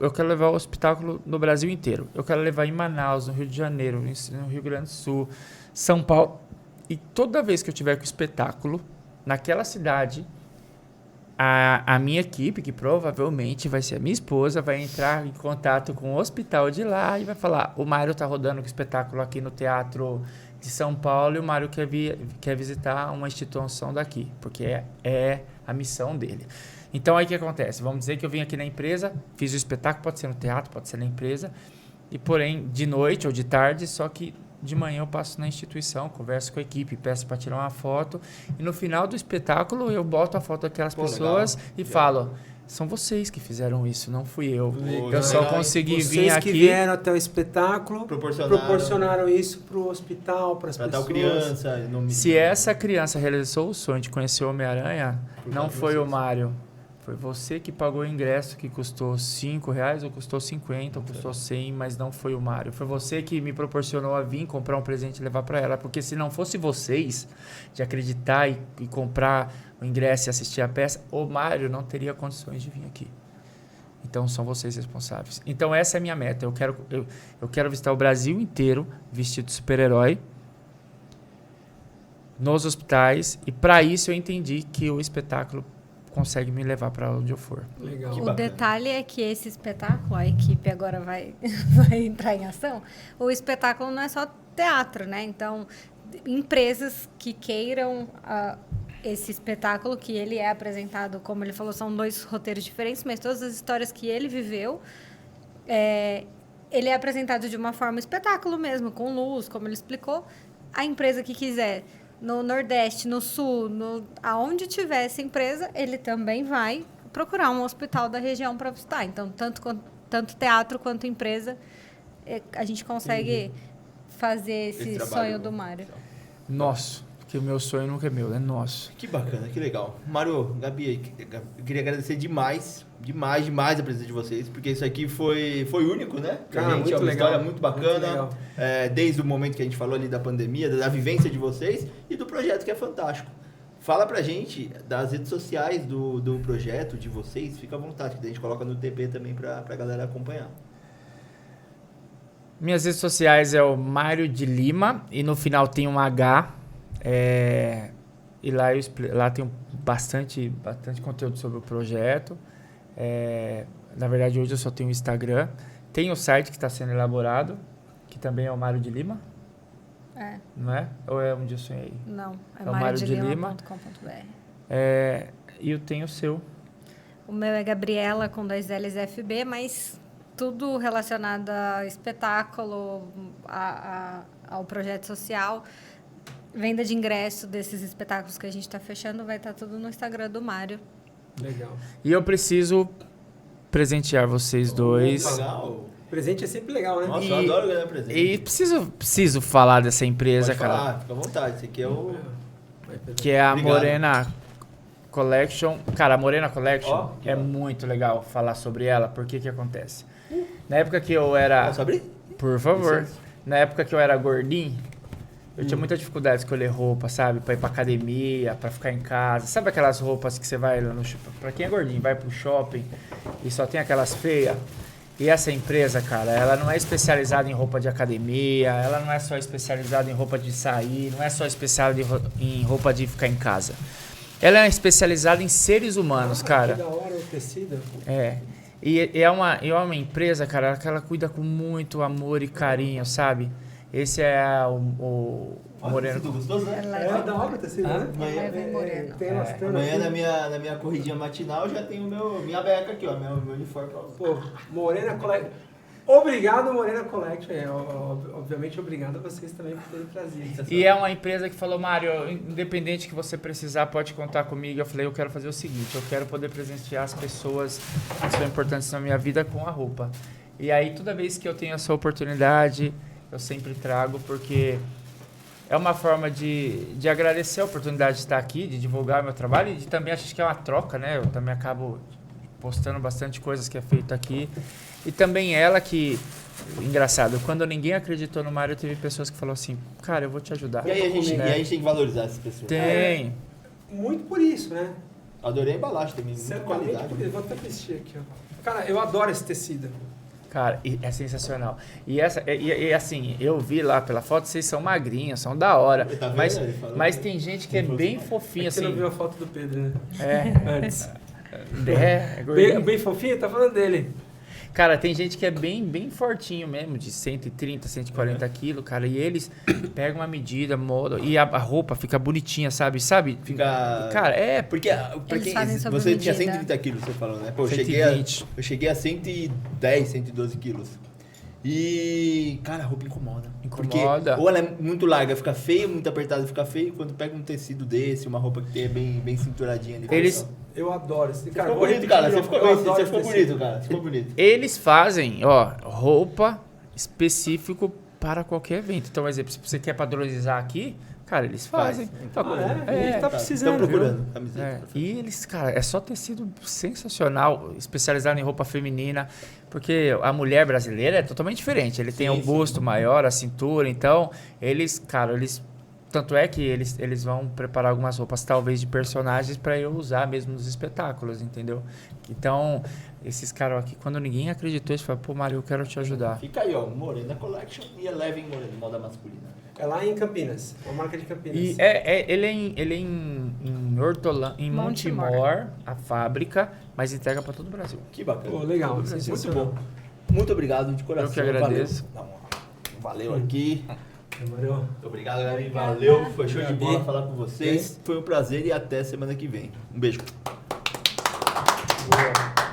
eu quero levar o espetáculo no Brasil inteiro. Eu quero levar em Manaus, no Rio de Janeiro, no Rio Grande do Sul, São Paulo. E toda vez que eu tiver com o espetáculo naquela cidade, a minha equipe, que provavelmente vai ser a minha esposa, vai entrar em contato com o hospital de lá e vai falar, o Mário tá rodando com o espetáculo aqui no Teatro de São Paulo e o Mário quer visitar uma instituição daqui, porque é a missão dele. Então aí o que acontece? Vamos dizer que eu vim aqui na empresa, fiz o espetáculo, pode ser no teatro, pode ser na empresa, e porém de noite ou de tarde, só que de manhã eu passo na instituição, converso com a equipe, peço para tirar uma foto. E no final do espetáculo eu boto a foto daquelas pessoas e falo... São vocês que fizeram isso, não fui eu. Eu só consegui vir aqui... Vocês que vieram até o espetáculo proporcionaram isso para o hospital, para as pessoas. Tal criança. Se essa criança realizou o sonho de conhecer o Homem-Aranha, não foi o Mário. Foi você que pagou o ingresso que custou R$5, ou custou 50, ou custou 100, mas não foi o Mário. Foi você que me proporcionou a vir comprar um presente e levar para ela. Porque se não fosse vocês de acreditar e comprar o ingresso e assistir a peça, o Mário não teria condições de vir aqui. Então são vocês responsáveis. Então essa é a minha meta. Eu quero visitar o Brasil inteiro vestido de super-herói nos hospitais. E para isso eu entendi que o espetáculo consegue me levar para onde eu for. Legal. O detalhe é que esse espetáculo, a equipe agora vai entrar em ação, o espetáculo não é só teatro, né? Então, empresas que queiram esse espetáculo, que ele é apresentado, como ele falou, são 2 roteiros diferentes, mas todas as histórias que ele viveu, ele é apresentado de uma forma espetáculo mesmo, com luz, como ele explicou. A empresa que quiser... No Nordeste, no Sul, aonde tiver essa empresa, ele também vai procurar um hospital da região para visitar. Então, tanto teatro quanto empresa, a gente consegue fazer esse sonho do Mário. Nosso, porque o meu sonho nunca é meu, é nosso. Que bacana, que legal. Mário, Gabi, eu queria agradecer demais a presença de vocês, porque isso aqui foi único, né? Cara, gente, é uma história muito bacana, muito desde o momento que a gente falou ali da pandemia, da vivência de vocês e do projeto que é fantástico. Fala pra gente das redes sociais do projeto, de vocês, fica à vontade, que a gente coloca no TP também pra galera acompanhar. Minhas redes sociais é o Mário de Lima e no final tem um H. E lá tem bastante conteúdo sobre o projeto. Na verdade, hoje eu só tenho o Instagram. Tem o site que está sendo elaborado, que também é o Mário de Lima. Não é? Ou é onde eu sonhei? Não, é mariodilima.com.br. E eu tenho o seu. O meu é Gabriela com 2 L's FB, mas tudo relacionado a espetáculo, ao projeto social. Venda de ingresso desses espetáculos que a gente está fechando vai estar tudo no Instagram do Mário. Legal. E eu preciso presentear vocês dois. Legal. Presente é sempre legal, né? Nossa, eu adoro ganhar presente. E preciso falar dessa empresa, Pode cara. falar, fica à vontade. Esse aqui é o... Que é a Obrigado. Morena Collection. Cara, a Morena Collection é muito legal falar sobre ela, porque que acontece? Na época que eu era... Posso abrir? Por favor. Na época que eu era gordinho, eu tinha muita dificuldade de escolher roupa, sabe? Pra ir pra academia, pra ficar em casa. Sabe aquelas roupas que você vai lá no shopping? Pra quem é gordinho, vai pro shopping e só tem aquelas feias. E essa empresa, cara, ela não é especializada em roupa de academia, ela não é só especializada em roupa de sair, não é só especializada em roupa de ficar em casa. Ela é especializada em seres humanos, cara. Que da hora o tecido. E é uma empresa, cara, que ela cuida com muito amor e carinho, sabe? Esse é o Moreno. Tecido gostoso, né? É da hora o tecido, né? Moreno. Amanhã na minha corridinha matinal já tenho minha beca aqui, ó, meu uniforme. Pô, Morena Collection. Obrigado, Morena Collection. Obviamente, obrigado a vocês também por terem trazido. E é uma empresa que falou, Mário, independente que você precisar, pode contar comigo. Eu falei, eu quero fazer o seguinte, eu quero poder presentear as pessoas que são importantes na minha vida com a roupa. E aí, toda vez que eu tenho essa oportunidade, eu sempre trago, porque é uma forma de agradecer a oportunidade de estar aqui, de divulgar meu trabalho e de também acho que é uma troca, né? Eu também acabo postando bastante coisas que é feito aqui. E também ela que... Engraçado, quando ninguém acreditou no Mário, teve pessoas que falaram assim, cara, eu vou te ajudar. E aí a gente tem que valorizar essas pessoas. Tem. Muito por isso, né? Adorei a embalagem também, muita qualidade. Eu vou até vestir aqui, ó. Cara, eu adoro esse tecido. Cara, é sensacional. E assim, eu vi lá pela foto, vocês são magrinhos, são da hora. Tá vendo? Mas tem gente que é bem fofinha, Você assim. não viu a foto do Pedro, né? Antes. É gordinho. Bem fofinho? Tá falando dele. Cara, tem gente que é bem fortinho mesmo, de 130, 140 quilos, cara. E eles pegam uma medida, modam, e a roupa fica bonitinha, sabe? Fica... Cara, Porque você tinha 130 quilos, você falou, né? Pô, eu 120. cheguei a 110, 112 quilos. E, cara, a roupa incomoda. Incomoda. Porque ou ela é muito larga, fica feio, muito apertada, fica feio. Quando pega um tecido desse, uma roupa que é bem cinturadinha ali. Eles- Eu adoro esse Você cara. ficou vou bonito, repetir, cara. Você eu ficou, adoro você ficou esse bonito, cara. Ficou bonito. Eles fazem, ó, roupa específico para qualquer evento. Então, por exemplo, se você quer padronizar aqui, cara, eles fazem. Então, A gente tá precisando. Estamos procurando. Camiseta. É, e eles, cara, é só tecido sensacional, especializado em roupa feminina, porque a mulher brasileira é totalmente diferente. Ele tem o busto maior, a cintura, então eles, cara, tanto é que eles vão preparar algumas roupas, talvez de personagens, para eu usar mesmo nos espetáculos, entendeu? Então, esses caras aqui, quando ninguém acreditou, eles falaram, pô, Mário, eu quero te ajudar. Fica aí, ó, Morena Collection e Eleven Morena, moda masculina. É lá em Campinas, uma marca de Campinas. E ele é em Montemor, a fábrica, mas entrega para todo o Brasil. Que bacana. Pô, legal, Muito sensacional. bom. Muito obrigado de coração. Eu que agradeço. Valeu aqui. Demorou. Muito obrigado, galera. Valeu. Foi show de Gabi. bola falar com vocês. Foi um prazer e até semana que vem. Um beijo. Boa.